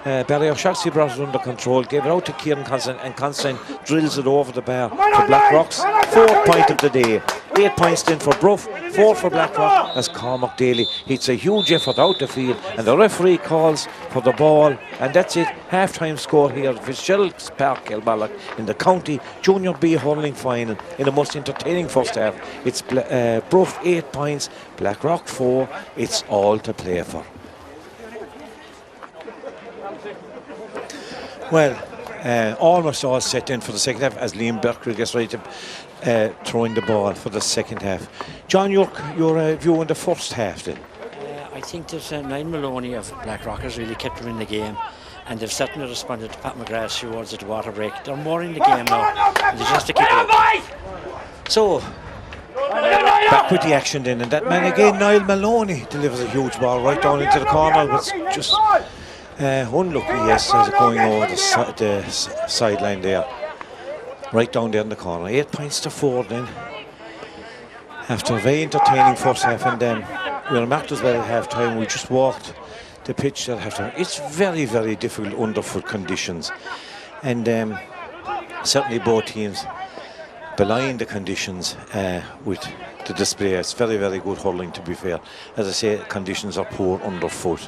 Barry O'Shaughnessy brought it under control, gave it out to Kieran Considine, and Considine drills it over the bar for BlackRock's 4th point of the day. 8 points then for Bruff, 4 for BlackRock as Cormac Daly hits a huge effort out the field, and the referee calls for the ball, and that's it. Half-time score here at Fitzgerald's Park, Kilmallock, in the County Junior B hurling final in the most entertaining first half. It's Bruff 8 points, BlackRock 4. It's all to play for. Well, almost all set in for the second half as Liam Berkeley gets ready to throwing the ball for the second half. John, your view on the first half then? I think that Niall Maloney of BlackRock has really kept them in the game, and they've certainly responded to Pat McGrath's awards at the water break. They're more in the game now, and they just have to keep it up. So, back with the action then, and that man again, Niall Maloney, delivers a huge ball right down into the corner, but just unlucky, yes, as it going over the sideline there. Right down there in the corner. 8 points to 4 then. After a very entertaining first half, and then we were marked as well at half time. We just walked the pitch at half time. It's very, very difficult underfoot conditions. And certainly both teams belying the conditions with the display. It's very, very good hurling, to be fair. As I say, conditions are poor underfoot.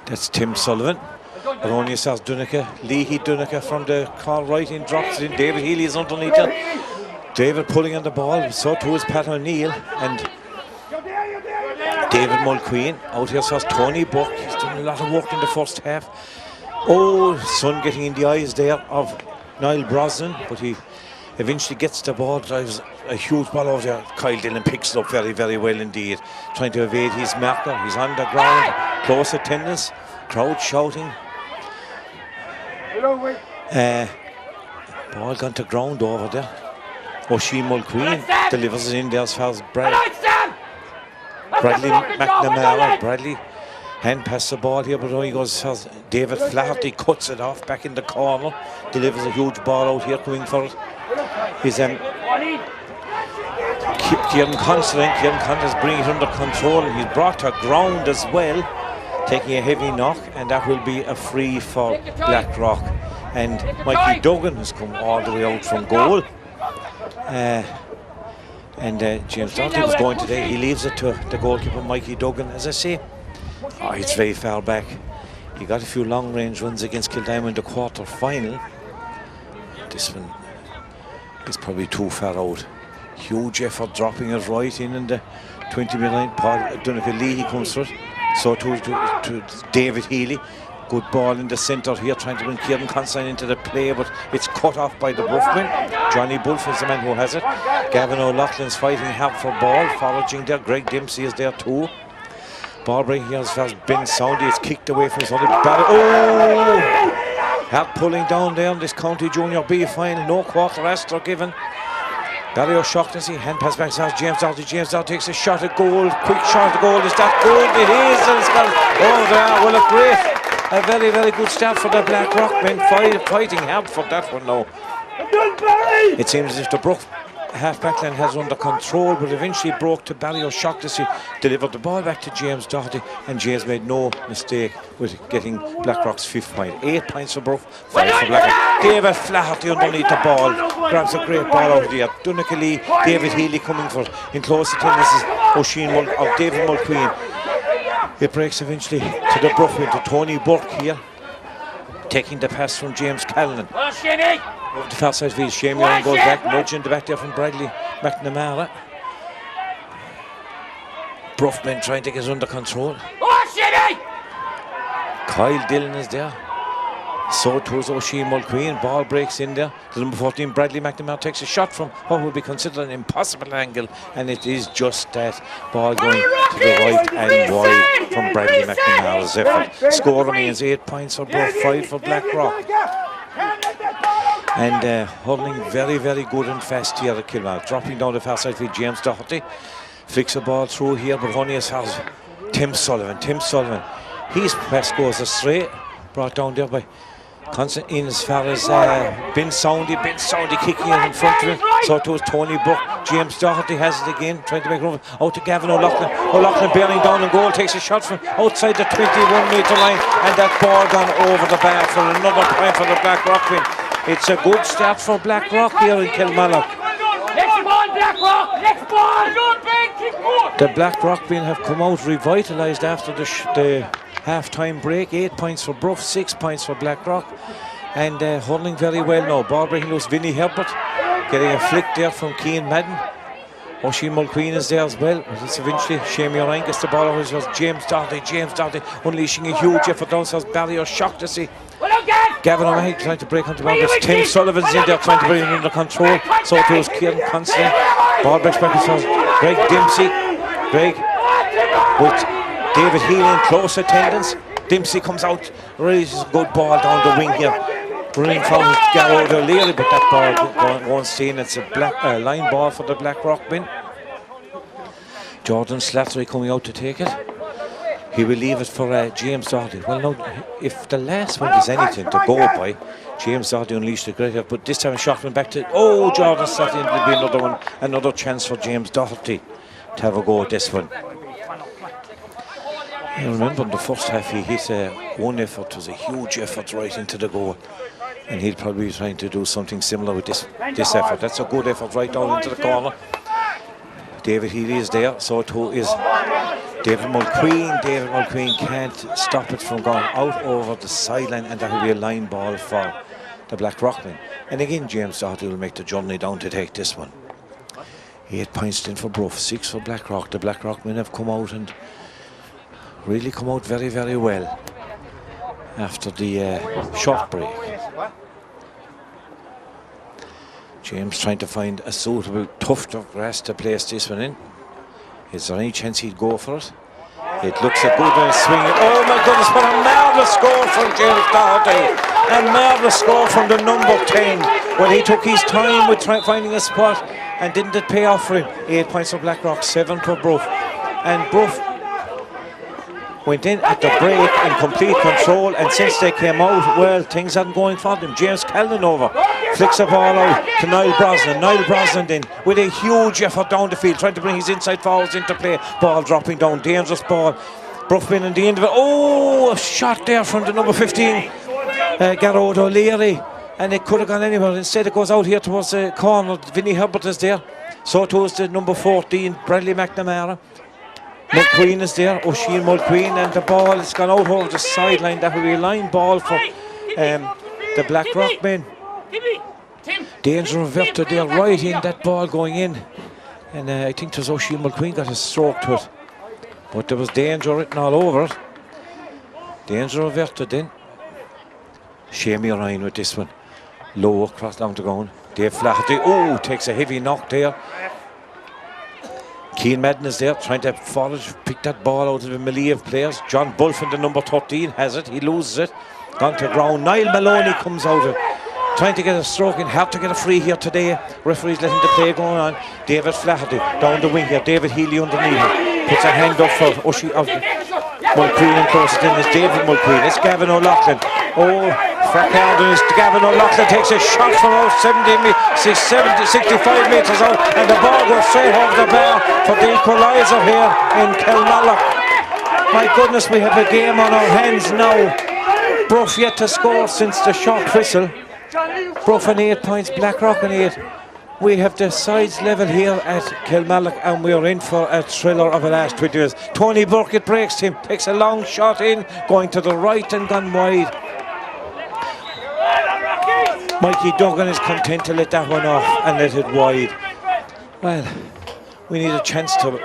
That's Tim Sullivan. Baronius has Dunica, Leahy Dunica from the call right in, drops it in. David Healy is underneath it. David pulling on the ball, so too is Pat O'Neill, and David Mulqueen. Out here says Tony Buck. He's done a lot of work in the first half. Oh, sun getting in the eyes there of Niall Brosnan, but he eventually gets the ball, drives a huge ball over there. Kyle Dillon picks it up very, very well indeed, trying to evade his marker. He's on the ground, close attendance, crowd shouting. Ball gone to ground over there. O'Shea Mulqueen delivers it in there as far as Bradley McNamara. Bradley hand pass the ball here, but he goes as David Flaherty cuts it off back in the corner, delivers a huge ball out here going for it. He's Kieran Constantine. Kieran Constantine bringing it under control, and he's brought to ground as well, taking a heavy knock, and that will be a free for BlackRock. And Mikey Duggan has come all the way out from goal. James Doherty was going today. He leaves it to the goalkeeper, Mikey Duggan. As I say, it's very far back. He got a few long range runs against Kildare in the quarter final. This one is probably too far out. Huge effort, dropping it right in the 20-metre line. Paul Donegal Leahy comes through it. So to David Healy. Good ball in the centre here, trying to bring Kieran Constantine into the play, but it's cut off by the Bruffman. Johnny Bulff is the man who has it. Gavin O'Loughlin's fighting hard for ball, foraging there. Greg Dempsey is there too. Ball breaking here as far as Ben Soundy. It's kicked away from his other battle. Oh! Help pulling down there in this County Junior B final. No quarter asterisk given. Barry O'Shaughnessy, hand pass back to James Doherty. James Doherty takes a shot at goal. Quick shot at goal. Is that goal? It is. And it's got, oh, there. Well, a great. A very, very good start for the BlackRock men, fighting hard for that one now. It seems as if the Brook half-back line has under control, but eventually broke to Barry O'Shaughnessy, delivered the ball back to James Doherty, and James made no mistake with getting BlackRock's 5th point. 8 points for Brook, 5 for BlackRock. David Flaherty underneath the ball, grabs a great ball out there. Donegal Lee, David Healy coming for in close attendance is David Mulqueen. It breaks eventually to the Bruff into Tony Burke here, taking the pass from James Callanan. Over the far side field, Shane Young goes back, nudging the back there from Bradley McNamara. Bruffman trying to get it under control. Kyle Dillon is there. So too is O'Shea Mulqueen. Ball breaks in there. The number 14, Bradley McNamara, takes a shot from what would be considered an impossible angle, and it is just that. Ball going to the right and wide from Bradley McNamara's effort. Score remains 8 points for Bruff, 5 for BlackRock. And hurling very, very good and fast here at Kilmarnock. Dropping down the far side field, James Doherty flicks the ball through here, but only has Tim Sullivan. His pass goes astray, brought down there by Constantine as far as Ben Soundy kicking it in front of him. So too is Tony Buck. James Doherty has it again, trying to make room out to Gavin O'Loughlin. O'Loughlin bearing down on goal, takes a shot from outside the 21-metre line, and that ball gone over the bar for another point for the BlackRock win. It's a good start for BlackRock here in Kilmallock. Next ball, BlackRock! Next ball! The BlackRock men have come out revitalised after the half-time break. 8 points for Bruff, 6 points for BlackRock, and hurling very well now. Ball breaking loose, Vinnie Herbert getting a flick there from Cian Madden. O'Shea Mulqueen is there as well, but it's eventually Shamie Ryan gets the ball over. It was James Doherty unleashing a huge effort down south. Barry O'Shaughnessy. Gavin O'Mahony trying to break onto boundaries. Tim Sullivan's in there trying to bring him under control. So too is Kieran Constantine. Ball breaks back to Greg Dempsey. Greg with David Healy in close attendance. Dempsey comes out, releases a good ball down the wing here. Running from Garrod O'Leary, but that ball won't stay in. It's a line ball for the BlackRock men. Jordan Slattery coming out to take it. He will leave it for James Doherty. Well, now, if the last one is anything to go by, James Doherty unleashed a great effort, but this time a shot went back to, Jordan Slattery, and there'll be another one, another chance for James Doherty to have a go at this one. I remember in the first half he hit one effort, was a huge effort right into the goal, and he'll probably be trying to do something similar with this effort. That's a good effort right down into the corner. David Healy is there, so too is David Mulqueen can't stop it from going out over the sideline, and that will be a line ball for the BlackRock men. And again, James Doherty will make the journey down to take this one. 8 points in for Bruff, 6 for BlackRock. The BlackRock men have come out and really come out very, very well after the short break. James trying to find a suitable tuft of grass to place this one in. Is there any chance he'd go for it? It looks a good one swinging. Oh my goodness, what a marvellous score from James Doherty. A marvellous score from the number 10. Well, he took his time with finding a spot, and didn't it pay off for him? 8 points for BlackRock, 7 for Bruff. And Bruff went in at the break in complete control, and since they came out, well, things aren't going for them. James Caldenova flicks the ball out to Niall Brosnan. Niall Brosnan then with a huge effort down the field, trying to bring his inside forwards into play. Ball dropping down, dangerous ball. Bruff in the end of it. Oh, a shot there from the number 15, Garrod O'Leary, and it could have gone anywhere. Instead it goes out here towards the corner. Vinnie Herbert is there. So too is the number 14, Bradley McNamara. Mulqueen is there, O'Sheen Mulqueen, and the ball has gone out over the sideline. That will be a line ball for the BlackRock men. Danger averted there, right in that ball going in. And I think it was O'Sheen Mulqueen got a stroke to it. But there was danger written all over it. Danger averted then. Shamey Ryan with this one. Low across down the ground. Dave Flaherty, oh, takes a heavy knock there. Keane Madden is there, trying to pick that ball out of the melee of players. John Bulfin, the number 13, has it. He loses it. Gone to ground. Niall Maloney comes out of it, trying to get a stroke in. Hard to get a free here today. Referee's letting the play go on. David Flaherty down the wing here. David Healy underneath him. Puts a hand up for Mulqueen, and close it in. It's David Mulqueen. It's Gavin O'Loughlin. Oh, Fracarden is Gavin O'Loughlin takes a shot from out 65 metres out, and the ball goes straight over the bar for the equaliser here in Kilmallock. My goodness, we have a game on our hands now. Bruff yet to score since the short whistle. Bruff on 8 points, BlackRock on 8. We have the sides level here at Kilmallock, and we are in for a thriller of the last 20 years. Tony Burkett breaks him, takes a long shot in, going to the right and gone wide. Mikey Duggan is content to let that one off and let it wide. Well, we need a chance to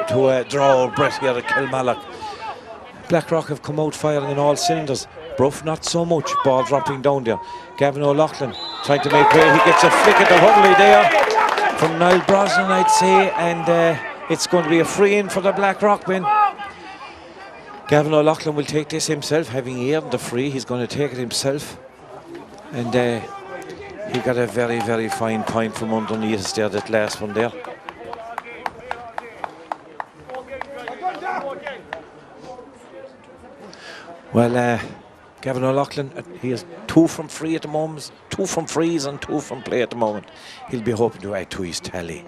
draw our breath here at Kilmallock. BlackRock have come out firing on all cylinders. Bruff not so much. Ball dropping down there. Gavin O'Loughlin trying to make way. He gets a flick at the hurley there from Niall Brosnan, I'd say, and it's going to be a free in for the BlackRock men. Gavin O'Loughlin will take this himself, having earned the free. He's going to take it himself, and he got a very, very fine point from underneath us there, that last one there. Well, Gavin O'Loughlin, he has 2 from free at the moment, 2 from frees and 2 from play at the moment. He'll be hoping to add to his tally.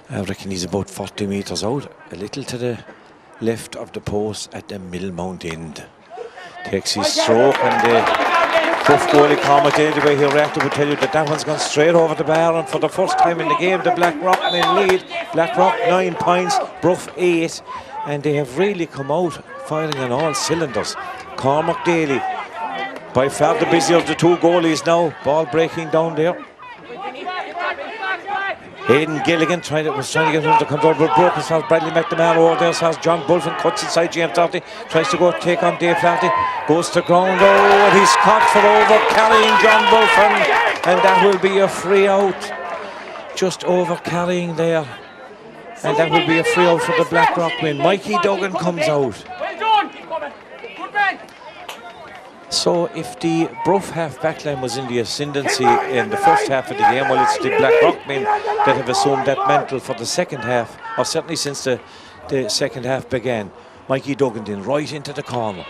I reckon he's about 40 metres out, a little to the left of the post at the Millmount end. Takes his stroke, and the Bruff goalie commentator, the way he reacted, would tell you that that one's gone straight over the bar, and for the first time in the game the BlackRock men lead. BlackRock 9 points, Bruff 8, and they have really come out firing on all cylinders. Cormac Daly, by far the busier of the 2 goalies now. Ball breaking down there. Aidan Gilligan was trying to get under control, but broke as far as Bradley McNamara over there. As far as John Bulfin cuts inside James Doherty, tries to go take on Dave Flaherty, goes to ground. Oh, and he's caught for over carrying John Bulfin, and that will be a free out. Just over carrying there, and that will be a free out for the BlackRock men. Mikey Duggan comes out. So if the Bruff half backline was in the ascendancy in the first half of the game, well, it's the BlackRock men that have assumed that mantle for the second half, or certainly since the second half began. Mikey Duggan then right into the corner.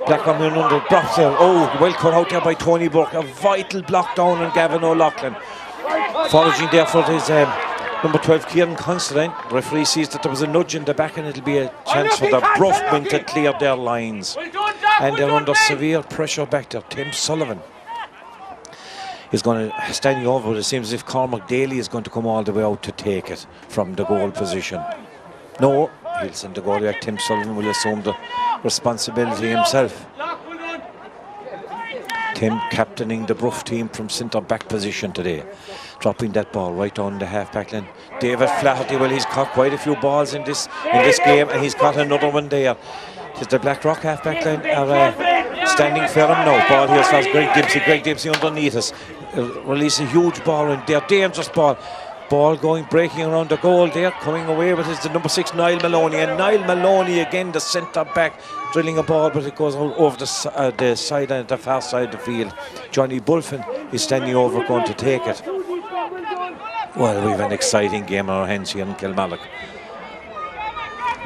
BlackRock men under Bruff there. Oh, well cut out there by Tony Burke. A vital block down on Gavin O'Loughlin. Foraging there for his number 12, Kieran Considine. Referee sees that there was a nudge in the back, and it'll be a chance for the Bruff men to clear their lines. And they're under severe pressure back there. Tim Sullivan is going to standing over it. It seems as if Cormac Daly is going to come all the way out to take it from the goal position. No, he'll send the goalie back. Tim Sullivan will assume the responsibility himself. Tim captaining the Bruff team from centre back position today, dropping that ball right down the half back line. David Flaherty, well, he's caught quite a few balls in this game, and he's caught another one there. The BlackRock half back line are standing firm now. Ball here as Greg Dempsey. Greg Dempsey underneath us. Release a huge ball in there, dangerous ball. Ball going, breaking around the goal there. Coming away with is the number 6, Niall Maloney. And Niall Maloney again, the centre back, drilling a ball, but it goes out over the side and the far side of the field. Johnny Bulfin is standing over, going to take it. Well, we have an exciting game on our hands here in Kilmallock.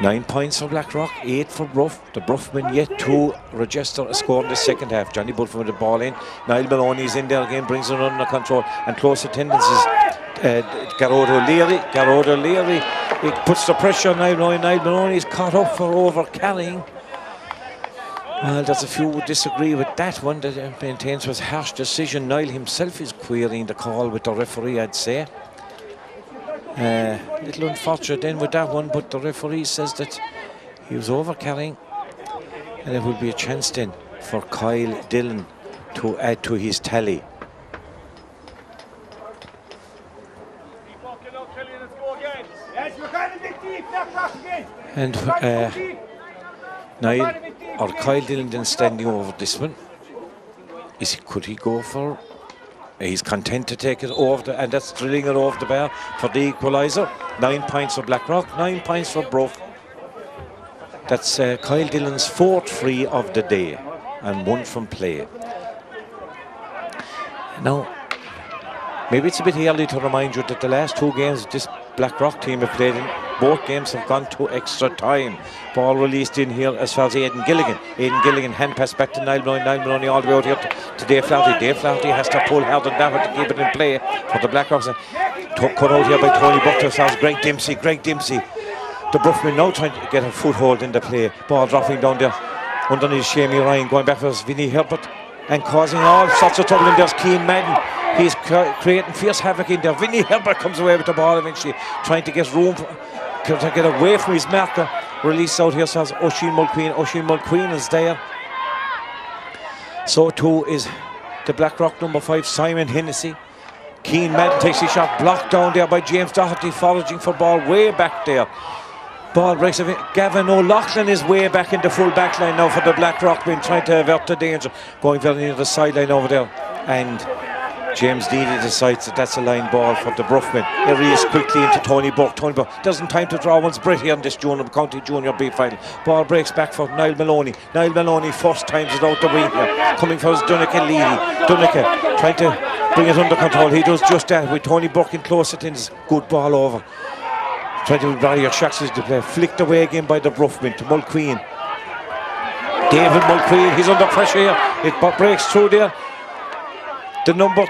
9 points for BlackRock, 8 for Bruff. The Bruffmen yet to register a score in the second half. Johnny Bulfin with the ball in. Niall Maloney is in there again, brings it under control, and close attendances. Garrod O'Leary, he puts the pressure on Niall Maloney. Niall Maloney is caught up for over-carrying. Well, there's a few who disagree with that one, that maintains was harsh decision. Niall himself is querying the call with the referee, I'd say. Little unfortunate then with that one, but the referee says that he was over-carrying, and it will be a chance then for Kyle Dillon to add to his tally. And Niall, or Kyle Dillon then standing over this one. Could he go for? He's content to take it over, and that's drilling it over the bar for the equaliser. 9 points for BlackRock, 9 points for Bruff. That's Kyle Dillon's 4th free of the day, and 1 from play. Now, maybe it's a bit early to remind you that the last 2 games this BlackRock team have played in, both games have gone to extra time. Ball released in here as far as Aidan Gilligan. Aidan Gilligan, hand pass back to Niall Maloney. Niall Maloney all the way out here to Dave Flaherty. Dave Flaherty has to pull hard on that one to keep it in play for the BlackRocks. Cut out here by Tony Buck as far as Greg Dempsey. The Bruffmen now trying to get a foothold in the play. Ball dropping down there underneath Shamey Ryan, going back for Vinnie Herbert and causing all sorts of trouble. And there's Keane Madden. He's creating fierce havoc in there. Vinnie Herbert comes away with the ball eventually, trying to get room to get away from his marker. Release out here says Oisin Mulqueen. Oisin Mulqueen is there. So too is the BlackRock number 5, Simon Hennessy. Keane Madden takes his shot, blocked down there by James Doherty, foraging for ball way back there. Ball breaks of it. Gavin O'Loughlin is way back in the full back line now for the BlackRock, been trying to avert the danger, going very near the sideline over there. And James Deedy decides that that's a line ball for the Bruffmen. He reels quickly into Tony Buck. Tony Buck doesn't time to draw one's breath here in this County Junior B final. Ball breaks back for Niall Maloney. Niall Maloney first times it out the wing here, coming for his Dunica Leedy. Dunica trying to bring it under control. He does just that with Tony Buck in close attendance. Good ball over. Trying to bring your shots as the play. Flicked away again by the Bruffmen to Mulqueen. David Mulqueen, he's under pressure here. It breaks through there. The number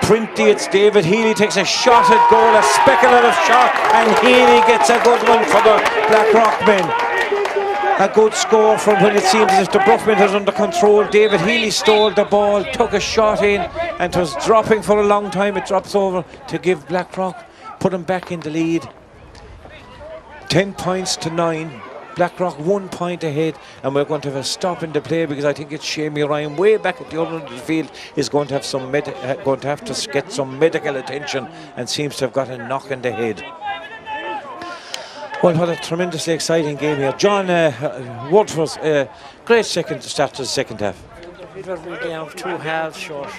20, it's David Healy, takes a shot at goal, a speculative shot, and Healy gets a good one for the BlackRock men. A good score from when it seems as if the Bruffmen is under control. David Healy stole the ball, took a shot in, and it was dropping for a long time. It drops over to give BlackRock, put him back in the lead. 10 points to 9. BlackRock 1 point ahead, and we're going to have a stop in the play because I think it's Shamey Ryan way back at the other end of the field is going to have some get some medical attention, and seems to have got a knock in the head. Well, what a tremendously exciting game here. John Woodford's great start to the second half. It was really game of 2 halves short.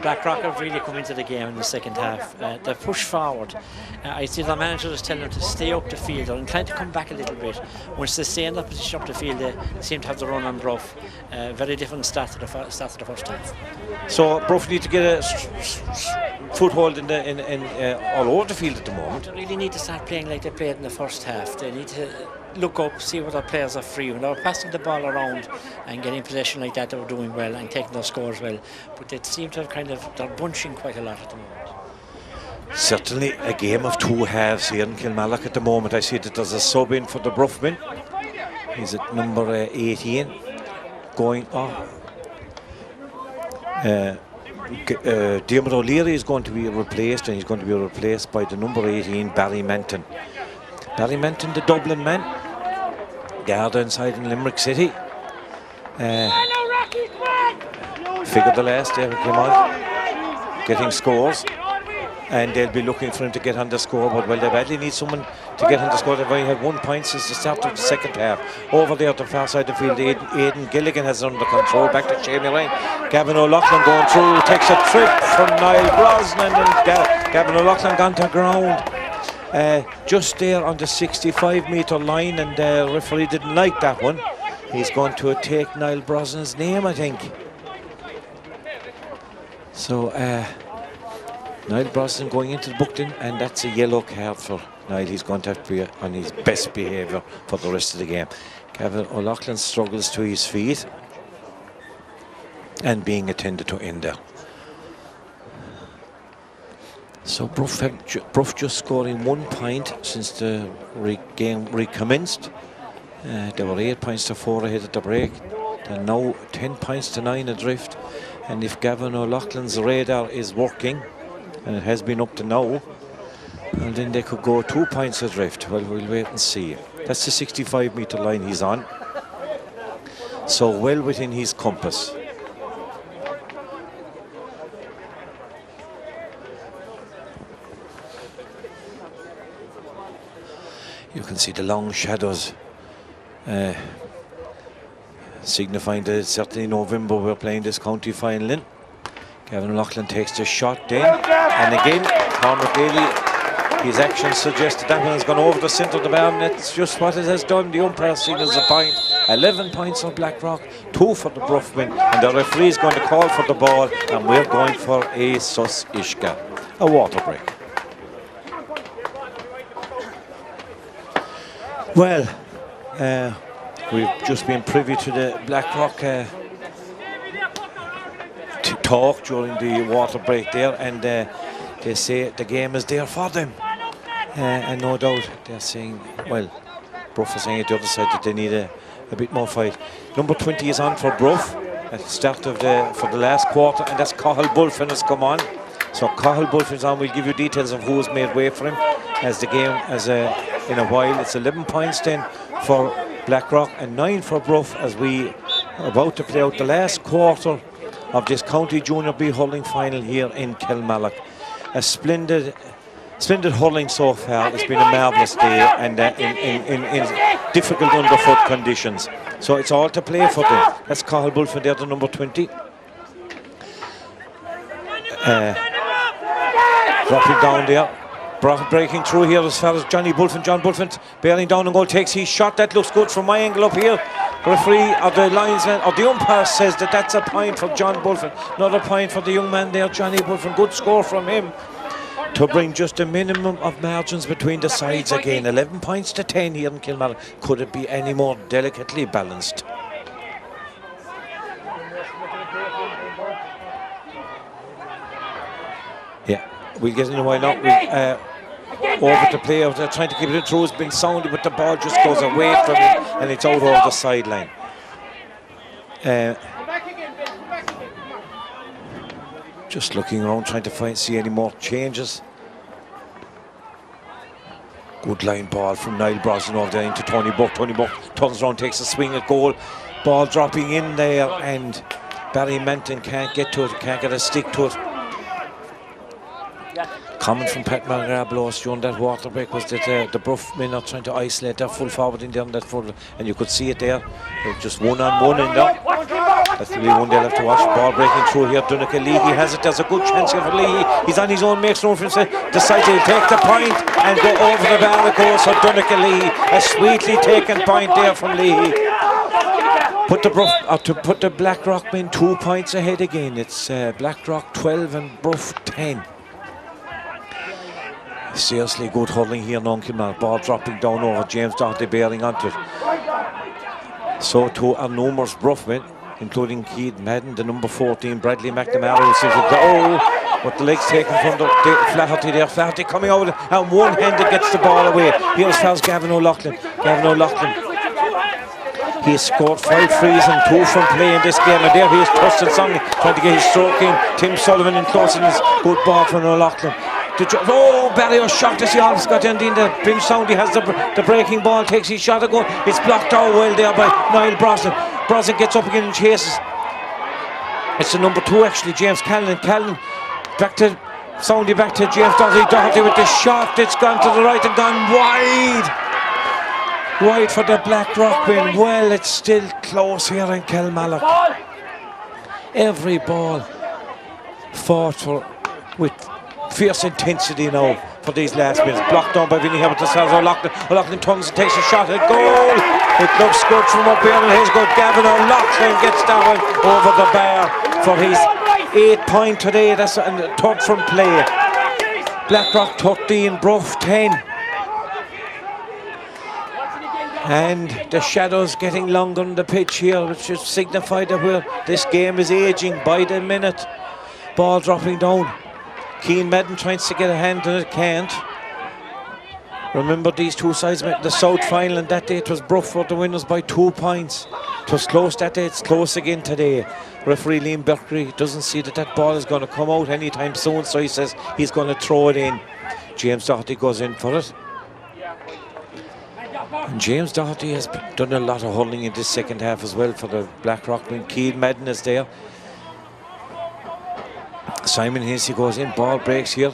BlackRock have really come into the game in the second half. They push forward. I see the manager is telling them to stay up the field. They're inclined to come back a little bit. Once they stay in that position up the field, they seem to have the run on Bruff. Very different start to the first half. So Bruff need to get a foothold in all over the field at the moment. They really need to start playing like they played in the first half. They need to look up, see what their players are free. When they were passing the ball around and getting possession like that, they were doing well and taking their scores well. But they seem to have they're bunching quite a lot at the moment. Certainly a game of 2 halves here in Kilmallock at the moment. I see that there's a sub in for the Bruffmen. He's at number 18. Going off. Diarmuid O'Leary is going to be replaced, and he's going to be replaced by the number 18, Barry Manton. Ballymenton, the Dublin man. Garda inside in Limerick City. Figured the last day came on, getting scores. And they'll be looking for him to get on the scoreboard. Well, they badly need someone to get on the scoreboard. They've only had 1 point since the start of the second half. Over there at the far side of the field, Aidan Gilligan has it under control. Back to Shamey Ryan. Gavin O'Loughlin going through, takes a trip from Niall Brosnan, and Gavin O'Loughlin gone to ground. Just there on the 65-metre line, and the referee didn't like that one. He's going to take Niall Brosnan's name, I think. So, Niall Brosnan going into the booked in, and that's a yellow card for Niall. He's going to have to be on his best behaviour for the rest of the game. Gavin O'Loughlin struggles to his feet and being attended to in there. So Bruff just scoring 1 point since the game recommenced. There were 8 points to 4 ahead at the break. They're now 10 points to 9 adrift. And if Gavin O'Loughlin's radar is working, and it has been up to now, and then they could go 2 points adrift. Well, we'll wait and see. That's the 65-metre line he's on. So well within his compass. You can see the long shadows signifying that it's certainly November we're playing this county final in. Gavin O'Loughlin takes the shot then, and again Cormac Daly, his actions suggest that one has gone over the centre of the bar, and that's just what it has done. The umpire signals a point. 11 points for BlackRock, 2 for the Bruff win, and the referee is going to call for the ball, and we're going for a sus ishka, a water break. Well, we've just been privy to the BlackRock talk during the water break there, and they say the game is there for them, and no doubt they're saying, well, Bruff is saying at the other side that they need a bit more fight. Number 20 is on for Bruff at the start of for the last quarter, and that's Cathal Bulfin has come on. So Cathal Bulfin's on. We'll give you details of who's made way for him as the game in a while. It's 11 points then for BlackRock and 9 for Bruff as we are about to play out the last quarter of this County Junior B hurling final here in Kilmallock. A splendid hurling so far. It's been a marvellous day, and in difficult underfoot conditions. So it's all to play for them. That's Cathal Bulfin there, the number 20. Dropping down there. Breaking through here as far as Johnny Bulfin. John Bulfin bearing down and goal, takes his shot. That looks good from my angle up here. Referee or the linesman or the umpire says that that's a point for John Bulfin. Another point for the young man there, Johnny Bulfin. Good score from him to bring just a minimum of margins between the sides again. 11 points to 10 here in Kilmarnock. Could it be any more delicately balanced? Yeah, we'll get in a while now. Over to play, they're trying to keep it through. It's been sounded, but the ball just goes away from him and it's out over the sideline. Just looking around, trying to see any more changes. Good line ball from Niall Brosnan over there into Tony Buck. Tony Buck turns around, takes a swing at goal. Ball dropping in there, and Ballymenton can't get to it, can't get a stick to it. Comment from Pat Malgrablos during that water break was that the Bruff men are trying to isolate their full forward in there on that full, and you could see it there. They're just one-on-one in there. That's the one they'll have to watch. Ball breaking through here. Donegal Leahy has it. There's a good chance here for Leahy. He's on his own, makes room for himself. Decides he'll take the point and go over the bar. It goes for Donegal Leahy. A sweetly taken point there from Leahy. Put the Bruff, to put the BlackRock men 2 points ahead again. It's BlackRock 12 and Bruff 10. Seriously good hurling here in Kilmarnock. Ball dropping down over James Doherty, bearing onto it. So too are numerous Bruff men, including Keith Madden, the number 14, Bradley McNamara, who seems to but the legs taken from the Flaherty there. Flaherty coming out and one-handed gets the ball away. Here as far as Gavin O'Loughlin. Gavin O'Loughlin. He has scored 5 frees and 2 from play in this game, and there he is, Tustin Song trying to get his stroke in. Tim Sullivan in close, and his good ball from O'Loughlin. Barrio shot as he almost got in the pinch sound. He has the breaking ball, takes his shot a goal. It's blocked out well there by Niall Brosnan. Brosnan gets up again and chases. It's the number 2 actually, James Callan. Callan back to Soundy, back to James Doherty with the shot. It's gone to the right and gone wide. Wide for the BlackRock win. Well, it's still close here in Kilmallock. Every ball fought for with fierce intensity now for these last minutes. Blocked down by Vinnie Hamilton. O'Loughlin turns and takes a shot at goal. It looks good from up here, and here's good. Gavin O'Loughlin gets that one over the bar for his 8th point today. That's a third from play. BlackRock 13, Bruff 10. And the shadows getting longer on the pitch here, which is signified that this game is aging by the minute. Ball dropping down. Keane Madden tries to get a hand on it, can't. Remember, these two sides met the South final, and that day it was Bruff were the winners by 2 points. It was close that day, it's close again today. Referee Liam Berkery doesn't see that ball is going to come out anytime soon, so he says he's going to throw it in. James Doherty goes in for it. And James Doherty has done a lot of hurling in this second half as well for the BlackRock when Keane Madden is there. Simon Hennessy goes in, ball breaks here.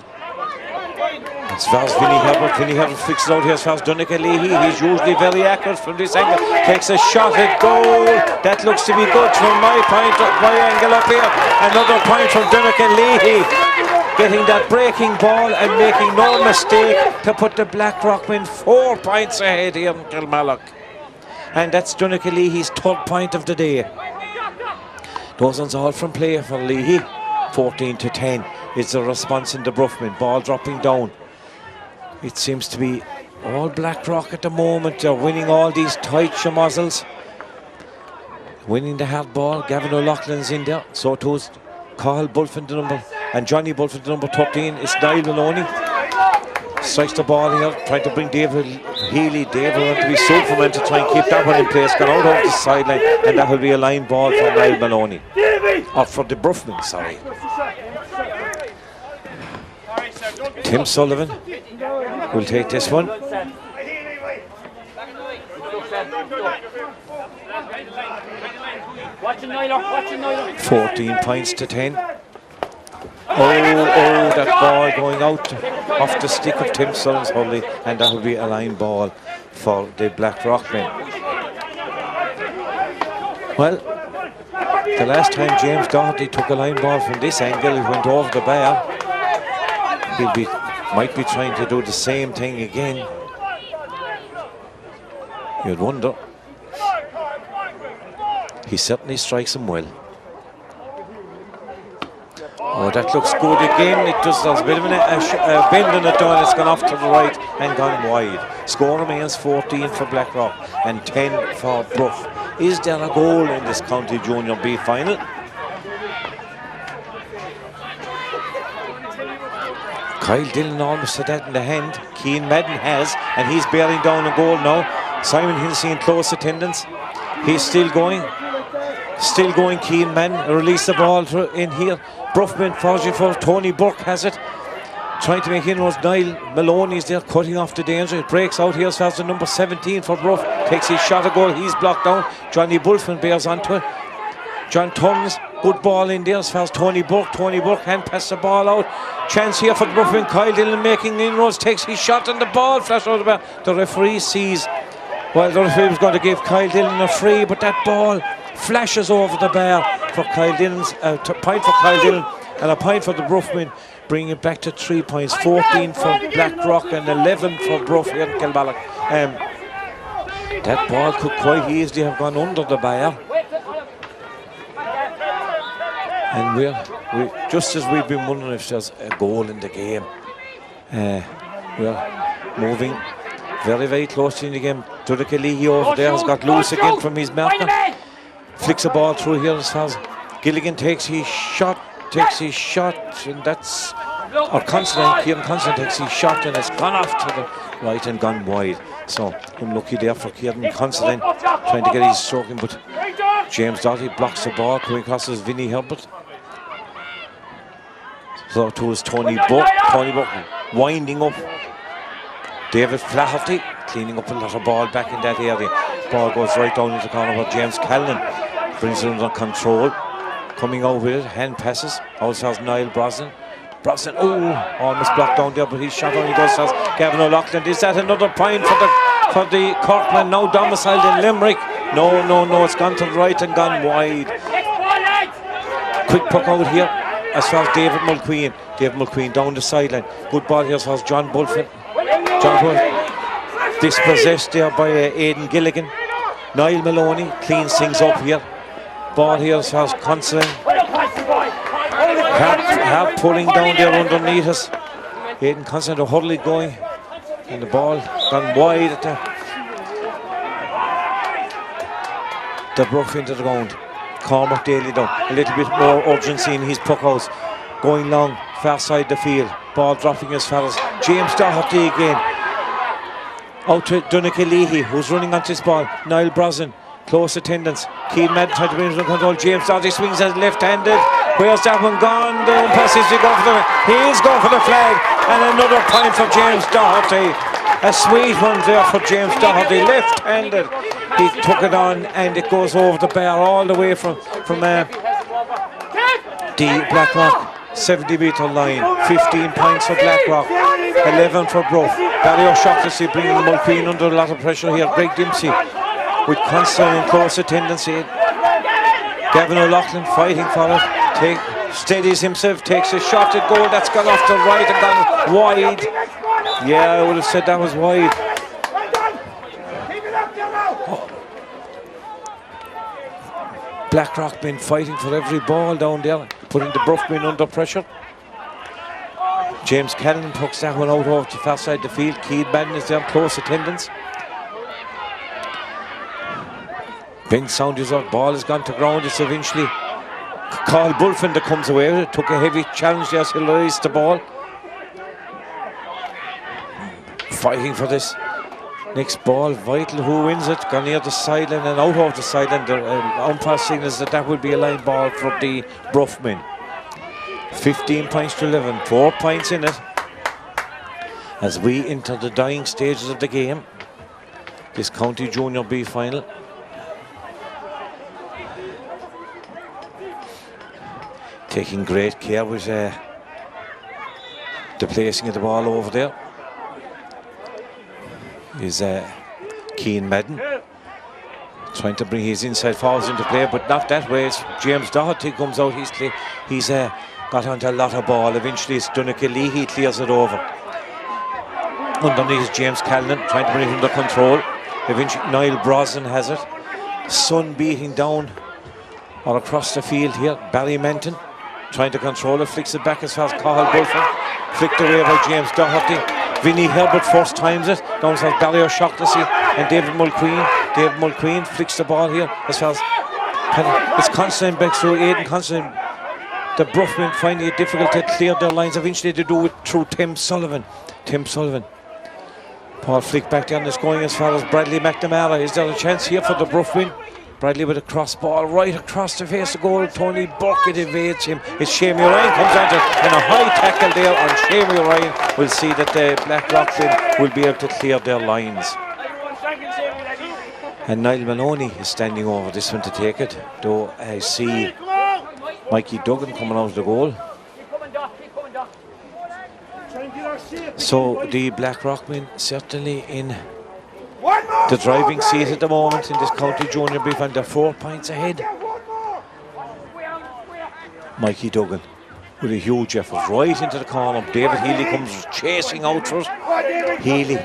As far as Vinnie Herbert flicks it out here as far as Donegal Leahy. He's usually very accurate from this angle. Takes a shot at goal. That looks to be good from my angle up here. Another point from Donegal Leahy. Getting that breaking ball and making no mistake to put the BlackRock men 4 points ahead here in Kilmallock. And that's Donegal Leahy's 3rd point of the day. Those ones all from play for Leahy. 14-10 is the response in the Bruffman. Ball dropping down. It seems to be all BlackRock at the moment. They're winning all these tight muzzles. Winning the hard ball. Gavin O'Loughlin's in there. So too is Cathal Bulfin, the number, and Johnny Bulfin, the number 13. It's Niall Maloney. Strikes the ball here, trying to bring David Healy. David want to be Superman to try and keep that one in place. Gone out over the sideline, and that will be a line ball for Niall Maloney. Or for the Bruffman, sorry. Tim Sullivan will take this one. 14 points to 10. Oh, that ball going out off the stick of Tim Sullivan's hurley, and that will be a line ball for the BlackRock men. Well, the last time James Doherty took a line ball from this angle, it went over the bar. Might be trying to do the same thing again. You'd wonder. He certainly strikes him well. Oh, that looks good again. It does. There's a bit of a bend in it down. It's gone off to the right and gone wide. Score remains 14 for BlackRock and 10 for Bruff. Is there a goal in this County Junior B final? Kyle Dillon almost had that in the hand. Keane Madden has, and he's bearing down a goal now. Simon Hennessy in close attendance. He's still going. Still going, Keane Madden. Release the ball in here. Bruffman forging for Tony Burke has it. Trying to make inroads. Niall Maloney is there cutting off the danger. It breaks out here as far as the number 17 for Bruff. Takes his shot at goal. He's blocked down. Johnny Bulfin bears onto it. John Tums, good ball in there as far as Tony Burke. Tony Burke hand pass the ball out. Chance here for Bruffman. Kyle Dillon making inroads. Takes his shot and the ball flashed out of the bar. The referee sees. Well, the referee was going to give Kyle Dillon a free, but that ball flashes over the bar for Kyle Dillon's point for Kyle Dillon and a point for the Bruffmen, bringing it back to 3 points. 14 for BlackRock and 11 for Bruff here in Kilmallock. That ball could quite easily have gone under the bar. And we're just as we've been wondering if there's a goal in the game, we're moving very, very close in the game. Donegal Leahy over there has got loose again from his marker. Flicks a ball through here as far as Gilligan takes his shot, and that's, or Constantine, Kieran Constantine takes his shot, and it's gone off to the right and gone wide. So unlucky there for Kieran Constantine, trying to get his stroke in, but James Doherty blocks the ball, coming across as Vinnie Herbert. So to his Tony Buck. Tony Buck winding up. David Flaherty cleaning up a lot of ball back in that area. Ball goes right down into the corner where James Callan brings it under control. Coming out with it, hand passes. Also has Niall Brosnan. Brosnan, almost blocked down there, but he's shot only goes to Gavin O'Loughlin. Is that another point for the Corkman now domiciled in Limerick? No, it's gone to the right and gone wide. Quick puck out here as far as David Mulqueen. David Mulqueen down the sideline. Good ball here as far as John Bulfin. Dispossessed there by Aidan Gilligan. Niall Maloney cleans things up here. Ball here as far as Considine. Half pulling down there underneath us. Aidan Considine, the hurley going. And the ball gone wide at the Bruff into the ground. Cormac Daly down. A little bit more urgency in his puck house. Going long, far side the field. Ball dropping as far as James Doherty again. Out to Donegal Leahy, who's running onto this ball. Niall Brosnan, close attendance. Keane Madden trying to bring it under control. James Doherty swings as left-handed. Where's that one gone? The umpire says he's going for the flag. And another point for James Doherty. A sweet one there for James Doherty, left-handed. He took it on and it goes over the bar all the way from the BlackRock 70-metre line. 15 points for BlackRock, 11 for Bruff. Barry O'Shaughnessy bringing Mulqueen under a lot of pressure here. Greg Dempsey with constant and close attendance here. Gavin O'Loughlin fighting for it. Steadies himself, takes a shot at goal. That's gone off the right and gone wide. Yeah, I would have said that was wide. BlackRock been fighting for every ball down there, putting the Bruff men under pressure. James Callan pucks that one out over to far side the field. Keane Madden is there, close attendance. Ben Saunders out, ball has gone to ground. It's eventually Carl Bulfin that comes away with it. Took a heavy challenge there, so he released the ball. Fighting for this next ball, vital who wins it. Gone near the sideline and out of the sideline. The umpire signals that will be a line ball for the Bruff men. 15 points to 11, 4 points in it. As we enter the dying stages of the game, this County Junior B final. Taking great care with the placing of the ball over there is Keane Madden, trying to bring his inside forwards into play, but not that way. It's James Doherty comes out. He's got onto a lot of ball. Eventually it's Donegal Leahy clears it over. Underneath is James Callan trying to bring it under control. Eventually Niall Brosnan has it. Sun beating down or across the field here. Barry Menton trying to control it, flicks it back as far as Cathal Bulfin. Flicked away by James Doherty. Vinnie Herbert first times it. Down as Barry O'Shaughnessy and David Mulqueen. David Mulqueen flicks the ball here as far as it's Considine back through Aidan Considine. The Bruff men finding it difficult to clear their lines. Eventually they do it through Tim Sullivan. Paul flick back down, is going as far as Bradley McNamara. Is there a chance here for the Bruff men? Bradley with a cross ball right across the face of goal. Tony Burke, it evades him. It's Shamie Ryan comes on to and a high tackle there on Shamie Ryan. We'll see that the BlackRock will be able to clear their lines. And Niall Maloney is standing over this one to take it. Though I see Mikey Duggan coming out of the goal. So the BlackRock men certainly in the driving seat at the moment in this County Junior B final. They're 4 points ahead. Mikey Duggan with a huge effort right into the corner. David Healy comes chasing out for it. Healy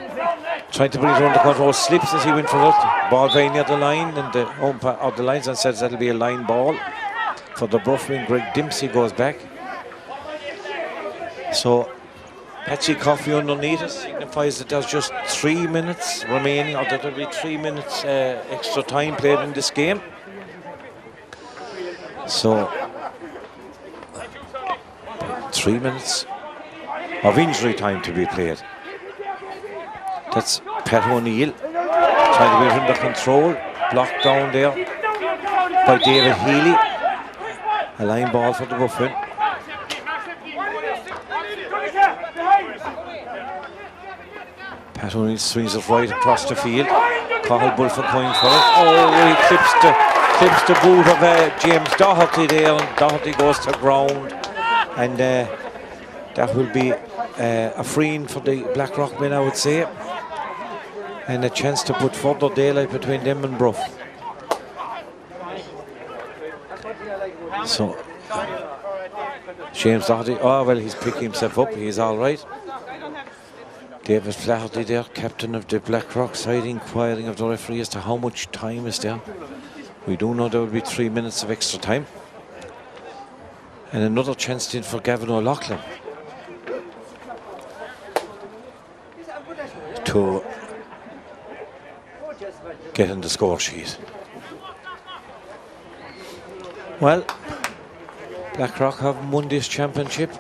trying to bring it under control, slips as he went for it. Ball very near the line, and the umpire of the lines and says that'll be a line ball for the Bruff men. Greg Dempsey goes back. So Patsy Coffey underneath us signifies that there's just 3 minutes remaining, or that there'll be 3 minutes extra time played in this game. So 3 minutes of injury time to be played. That's Pat O'Neill trying to be under control, blocked down there by David Healy. A line ball for the Bruff men. Pat O'Neill swings it right across the field. Cathal Bulford going for it. Oh, he clips the boot of James Doherty there, and Doherty goes to ground. And that will be a freeing for the BlackRock men, I would say. And a chance to put further daylight between them and Bruff. So, James Doherty, oh well, he's picking himself up, he's all right. David Flaherty there, captain of the BlackRock side, inquiring of the referee as to how much time is there. We do know there will be 3 minutes of extra time. And another chance in for Gavin O'Loughlin to get in the score sheet. Well, BlackRock haven't won this championship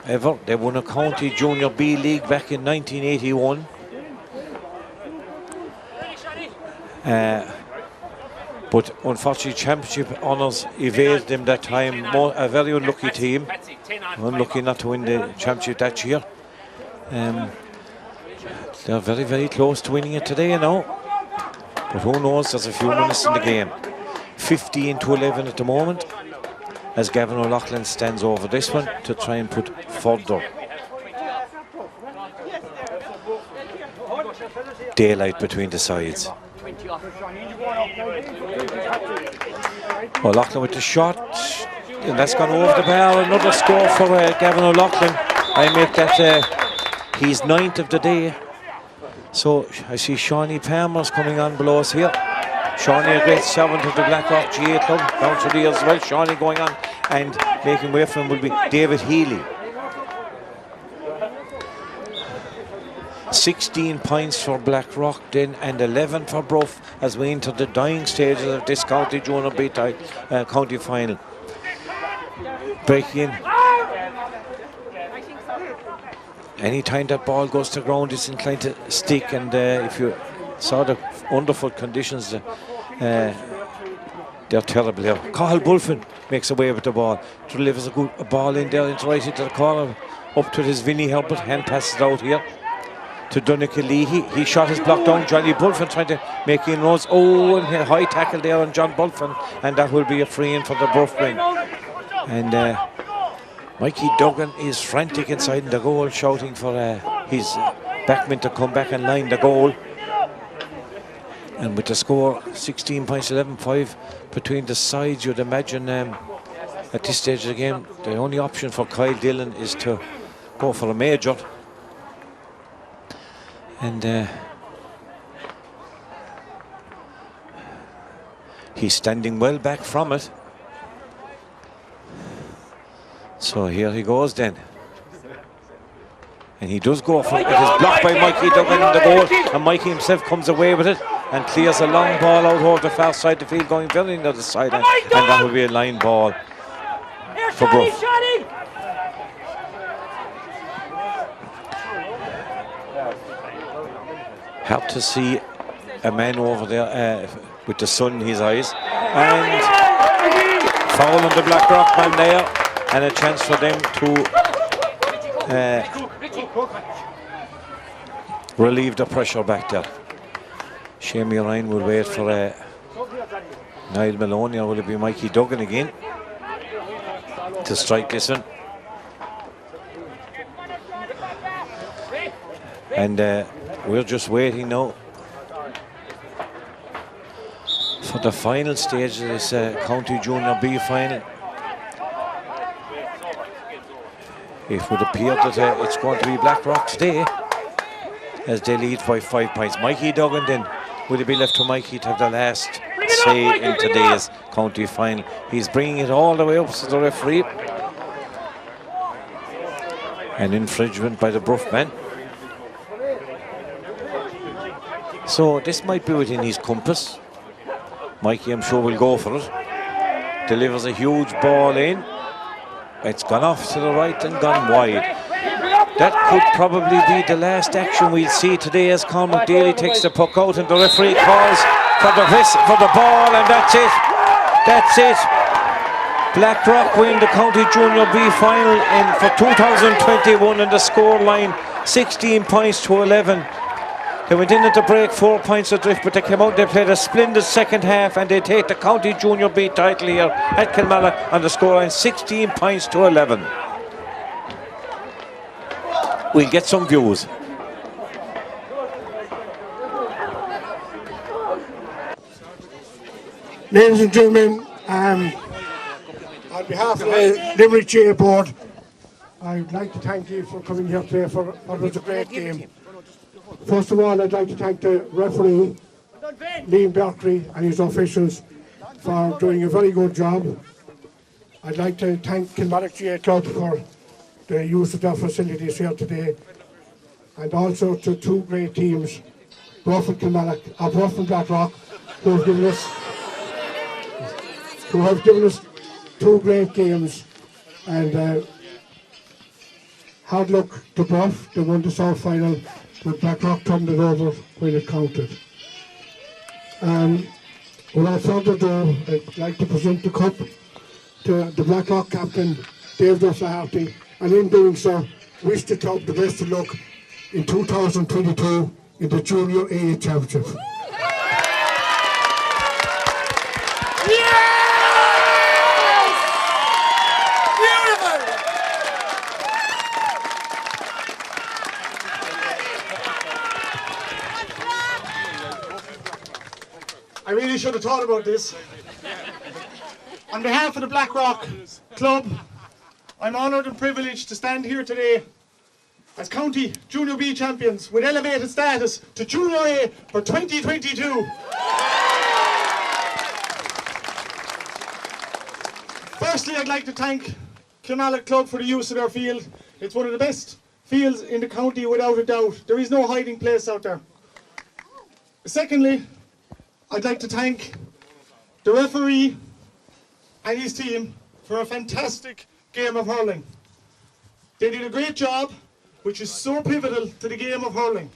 ever. They won a county junior B league back in 1981. But unfortunately, championship honours evaded them that time. A very unlucky team. Unlucky not to win the championship that year. They're very, very close to winning it today, you know. But who knows, there's a few minutes in the game. 15-11 at the moment, as Gavin O'Loughlin stands over this one to try and put further daylight between the sides. O'Loughlin with the shot, and that's gone over the bar. Another score for Gavin O'Loughlin. I make that he's 9th of the day. So I see Shawnee Palmer's coming on below us here. Shawnee, a great servant of the BlackRock GA club, down through the years as well. Shawnee going on, and making way for him will be David Healy. 16 points for BlackRock then, and 11 for Bruff as we enter the dying stages of this county junior B county final. Breaking in. Anytime that ball goes to ground, it's inclined to stick, and if you saw the underfoot conditions, they're terrible here. Cathal Bulford makes away with the ball, delivers a ball in there into right into the corner, up to this Vinnie Herbert, hand passes out here to Donegal Leahy. He shot his block down. Johnny Bulford trying to make inroads. Oh, and a high tackle there on John Bulford, and that will be a free in for the Bruff men. And Mikey Duggan is frantic inside the goal, shouting for his backmen to come back and line the goal. And with the score 16 points, 11-5 between the sides, you'd imagine at this stage of the game, the only option for Kyle Dillon is to go for a major. And he's standing well back from it. So here he goes then. And he does go for it. It is blocked by Mikey Duggan in the goal, and Mikey himself comes away with it and clears a long ball out over the far side of the field, going very near the side, and that will be a line ball for Bruff. Help to see a man over there with the sun in his eyes, and foul on the BlackRock man there, and a chance for them to relieve the pressure back there. Shamie Ryan will wait for Niall Maloney, or will it be Mikey Duggan again to strike this one? And we're just waiting now for the final stage of this County Junior B final. It would appear that it's going to be BlackRock today, as they lead by 5 points. Mikey Duggan then, will it be left to Mikey to have the last say in today's county final? He's bringing it all the way up to the referee. An infringement by the Bruff man. So this might be within his compass. Mikey, I'm sure, will go for it. Delivers a huge ball in. It's gone off to the right and gone wide. That could probably be the last action we'll see today, as Cormac Daly takes the puck out and the referee calls for the ball, and that's it. That's it. BlackRock win the County Junior B final for 2021, and the score line 16 points to 11. They went in at the break 4 points adrift, but they came out, they played a splendid second half, and they take the County Junior B title here at Kilmallock on the scoreline 16 points to 11. We'll get some views. Ladies and gentlemen, on behalf of the Limerick GA board, I'd like to thank you for coming here today for what was a great game. First of all, I'd like to thank the referee, Liam Berkeley, and his officials for doing a very good job. I'd like to thank Kilmallock GA Club for the use of their facilities here today, and also to two great teams, Bruff and BlackRock, who have given us two great games, and hard luck to Bruff. They won the South final, but BlackRock turned it over when it counted. Without further ado, I'd like to present the cup to the BlackRock captain, David O'Flaherty, and in doing so, wish the club the best of luck in 2022 in the Junior A Championship. I really should have thought about this. On behalf of the BlackRock Club, I'm honoured and privileged to stand here today as County Junior B champions with elevated status to Junior A for 2022. Firstly, I'd like to thank Kilmallock Club for the use of their field. It's one of the best fields in the county without a doubt. There is no hiding place out there. Secondly, I'd like to thank the referee and his team for a fantastic game of hurling. They did a great job, which is so pivotal to the game of hurling.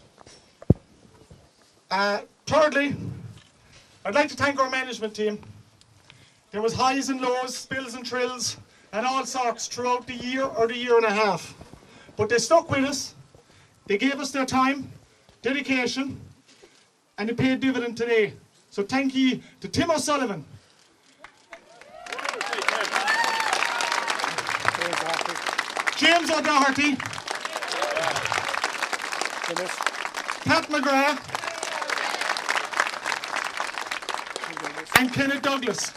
Thirdly, I'd like to thank our management team. There was highs and lows, spills and trills, and all sorts throughout the year or the year and a half. But they stuck with us, they gave us their time, dedication, and they paid dividend today. So thank you to Tim O'Sullivan, James O'Doherty, Pat McGrath, and Kenneth Douglas.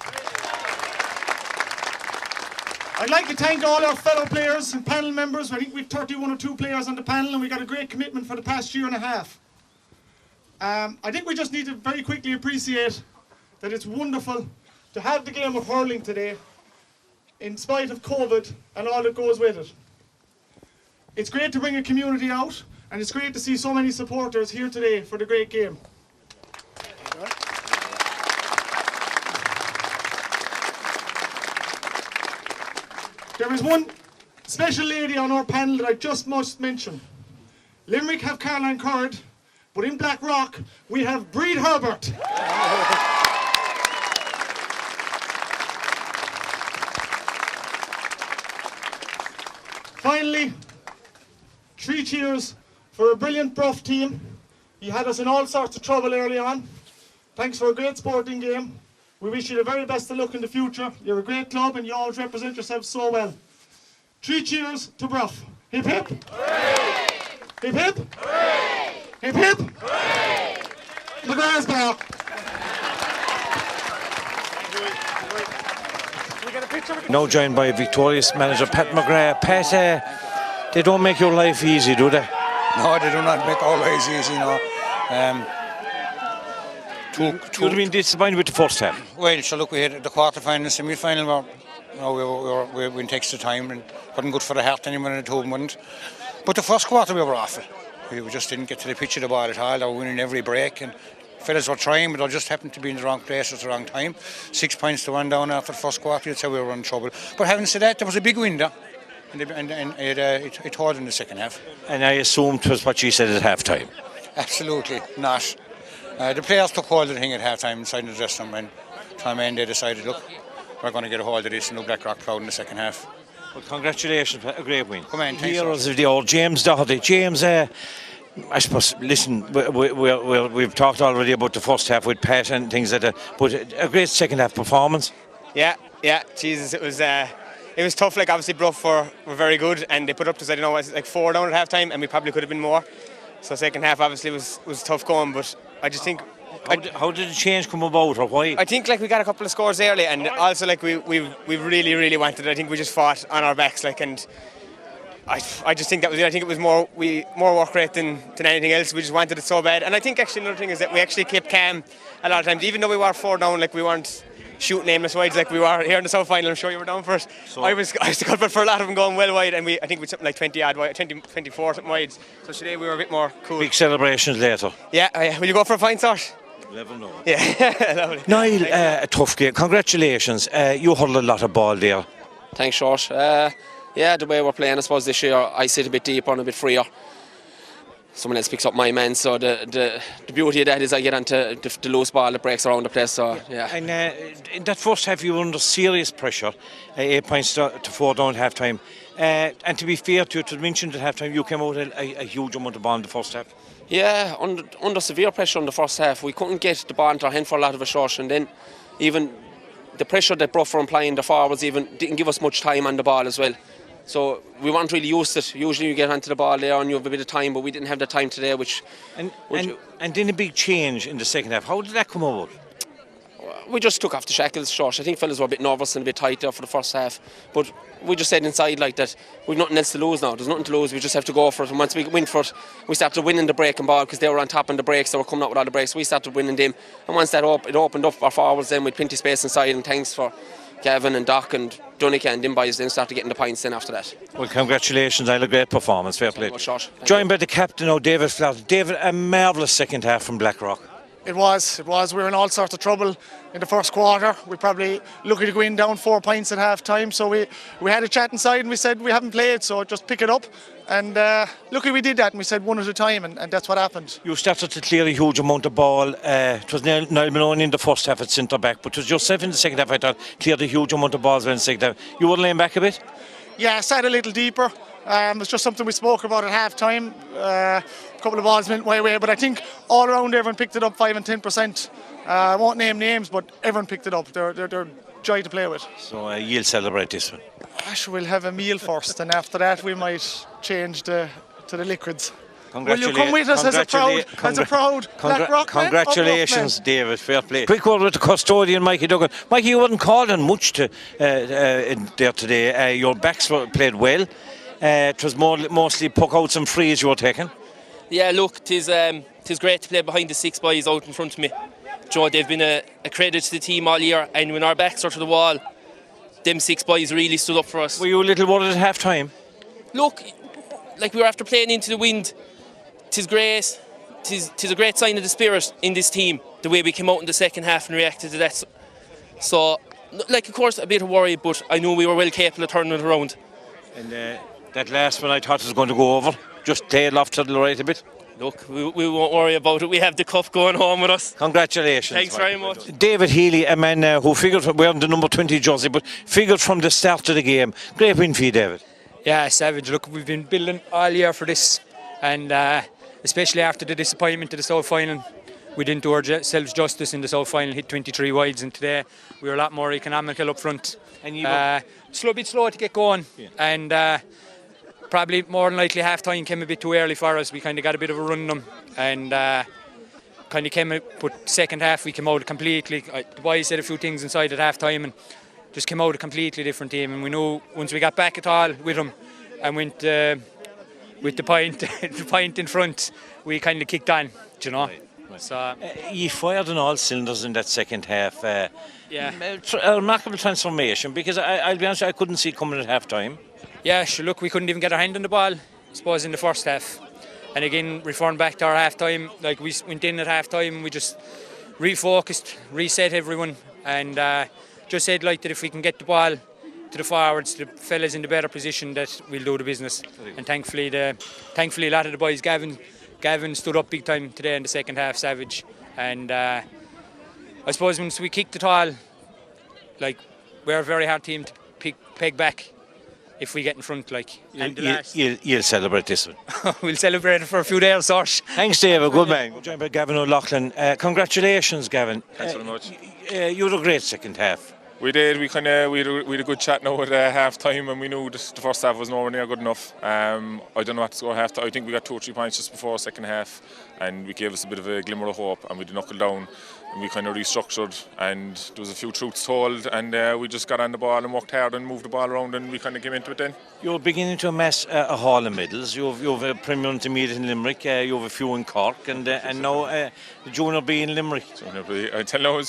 I'd like to thank all our fellow players and panel members. I think we've 31 or 2 players on the panel, and we got a great commitment for the past year and a half. I think we just need to very quickly appreciate that it's wonderful to have the game of hurling today, in spite of COVID and all that goes with it. It's great to bring a community out, and it's great to see so many supporters here today for the great game. There is one special lady on our panel that I just must mention. Limerick have Caroline Curd, but in BlackRock we have Breed Herbert. Finally, 3 cheers for a brilliant Bruff team. You had us in all sorts of trouble early on. Thanks for a great sporting game. We wish you the very best of luck in the future. You're a great club and you always represent yourselves so well. 3 cheers to Bruff. Hip hip. Hooray! Hip hip. Hooray! Hip hip. Hooray! The grass back. Now joined by victorious manager Pat McGrath. Pat, they don't make your life easy, do they? No, they do not make our lives easy, no. You'd have been disappointed with the first half. Well, so look, we had the quarter-final and semi-final. We went extra time and wasn't good for the heart anymore, and the home wouldn't. But the first quarter we were awful. We just didn't get to the pitch of the ball at all. They were winning every break, and fellas were trying, but they just happened to be in the wrong place at the wrong time. 6 points to 1 down after the first quarter. That's how we were in trouble. But having said that, there was a big win there, and it held in the second half. And I assumed it was what she said at half time. Absolutely not. The players took hold of the thing at half time inside the dressing room, and Tom and they decided, look, we're going to get a hold of this and look BlackRock proud in the second half. Well, congratulations, a great win. Come on, thanks. Heroes of the old James Doherty. James, I suppose, listen, we've talked already about the first half with Pat and things like that, but a great second half performance. Yeah, Jesus, it was tough. Like, obviously Bruff were very good, and they put up to, I don't know, like 4 down at half time, and we probably could have been more. So second half obviously was tough going, but I just think. How did the change come about, or why? I think like we got a couple of scores early, and also like we really wanted it. I think we just fought on our backs, like, and I just think that was it. I think it was more work rate than anything else. We just wanted it so bad. And I think actually another thing is that we actually kept calm a lot of times, even though we were 4 down. Like, we weren't shooting aimless wides like we were here in the South Final. I'm sure you were down for it. So I was the culprit for a lot of them going well wide, and I think we something like 24 something wides. So today we were a bit more cool. Big celebrations later. Yeah. Will you go for a pint, Sort? Level no. Yeah, lovely. Niall, a tough game. Congratulations. You hurled a lot of ball there. Thanks, Short. Yeah, the way we're playing, I suppose this year I sit a bit deeper and a bit freer. Someone else picks up my man, so the beauty of that is I get onto the loose ball that breaks around the place. So yeah. And in that first half, you were under serious pressure. 8 points to 4 down at half time. And to be fair to you, to mention at half time, you came out a huge amount of ball in the first half. Yeah, under severe pressure in the first half. We couldn't get the ball into our hand for a lot of a short, and then even the pressure that Bruff were applying the forwards even didn't give us much time on the ball as well. So we weren't really used to it. Usually you get onto the ball there and you have a bit of time, but we didn't have the time today. And then a big change in the second half. How did that come about? We just took off the shackles, Short. I think fellas were a bit nervous and a bit tight there for the first half, but we just said inside like that we've nothing else to lose now. There's nothing to lose. We just have to go for it. And once we win for it, we started winning the breaking ball because they were on top on the breaks. They were coming out with all the breaks. We started winning them, and once that it opened up our forwards then with plenty of space inside. And thanks for Gavin and Doc and Donica and them boys then started getting the points then after that. Well, congratulations on a great performance. Fair play. Joined by the captain now, David Flaherty. David, a marvellous second half from BlackRock. It was. We were in all sorts of trouble in the first quarter. We probably looking to go in down 4 points at half time. So we had a chat inside and we said we haven't played, so just pick it up. And luckily we did that, and we said one at a time, and that's what happened. You started to clear a huge amount of ball. It was Niall Maloney in the first half at centre back, but it was yourself in the second half, I thought, cleared a huge amount of balls in the second half. You were laying back a bit? Yeah, I sat a little deeper. It's just something we spoke about at half time. A couple of balls went my way, but I think all around everyone picked it up 5 and 10%. I won't name names, but everyone picked it up. They're joy to play with. So you'll celebrate this one? We'll have a meal first, and after that we might change to the liquids. Will you come with us as a proud BlackRock? Congratulations, David. Fair play. Quick word with the custodian, Mikey Duggan. Mikey, you weren't called on much in there today. Your backs played well. It was mostly puck-outs and frees you were taking. Yeah, look, tis great to play behind the 6 boys out in front of me. Joe, they've been a credit to the team all year, and when our backs are to the wall, them 6 boys really stood up for us. Were you a little worried at half time? Look, like we were after playing into the wind. Tis great. Tis a great sign of the spirit in this team, the way we came out in the second half and reacted to that. So, like, of course, a bit of worry, but I knew we were well capable of turning it around. And that last one I thought was going to go over, just tail off to the right a bit. Look, we won't worry about it. We have the cup going home with us. Congratulations. Thanks very much. David Healy, a man who figured, wearing the number 20 jersey, but figured from the start of the game. Great win for you, David. Yeah, savage. Look, we've been building all year for this, and especially after the disappointment of the South Final, we didn't do ourselves justice in the South Final, hit 23 wides, and today we were a lot more economical up front. And a bit slow to get going, and probably more than likely half time came a bit too early for us. We kind of got a bit of a run on them, and kind of came out, but second half we came out completely. The boys said a few things inside at half time and just came out a completely different team. And we knew once we got back at all with them and went with the point in front, we kind of kicked on, you know. Right. So you fired on all cylinders in that second half. A remarkable transformation, because I'll be honest, I couldn't see it coming at half time. Yeah, sure, look, we couldn't even get our hand on the ball, I suppose, in the first half. And again, reformed back to our half time. Like, we went in at half time and we just refocused, reset everyone, and just said like that if we can get the ball to the forwards, the fellas in the better position, that we'll do the business. And thankfully a lot of the boys, Gavin stood up big time today in the second half, savage. And I suppose once we kicked it all, like, we're a very hard team to peg back. if we get in front. Like, And you'll celebrate this one. we'll celebrate it for a few days, Sarge. Thanks, David. Good man. Good job by Gavin O'Loughlin. Congratulations, Gavin. Thanks very much. You had a great second half. We did. We had a good chat now at half time, and we knew that the first half was nowhere near good enough. I don't know what to score half time. I think we got 2 or 3 points just before second half, and we gave us a bit of a glimmer of hope, and we did knuckle down. And we kind of restructured, and there was a few truths told, and we just got on the ball and worked hard and moved the ball around, and we kind of came into it then. You're beginning to amass a haul of medals. You have a Premier Intermediate in Limerick, you have a few in Cork, and now the Junior B in Limerick. I tell you,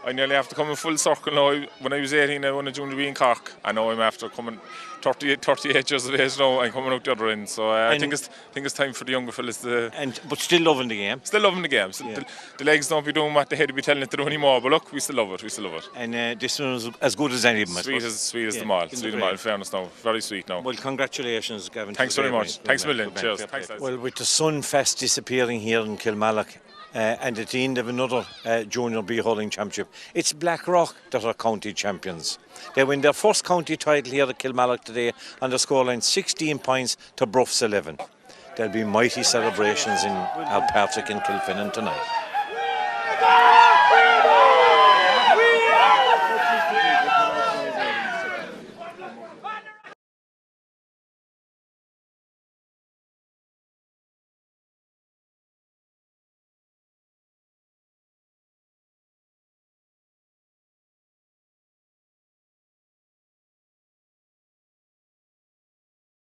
I nearly have to come in full circle now. When I was 18, I won a Junior B in Cork, and now I'm after coming 38 years of age now and coming out the other end. So I think it's time for the younger fellas to. But still loving the game. Still loving the game. Yeah. The legs don't be doing what the head be telling it to do anymore. But look, we still love it. And this one was as good as any of them. Sweet as them all. Sweet them all. In fairness now, very sweet now. Well, congratulations, Gavin. Thanks very much. Thanks a million. Cheers. Thanks. Well, with the Sunfest disappearing here in Kilmallock, and at the end of another Junior B hurling championship, it's BlackRock that are county champions. They win their first county title here at Kilmallock today on the scoreline 16 points to Bruff's 11. There'll be mighty celebrations in Alpartic and Kilfinnan tonight.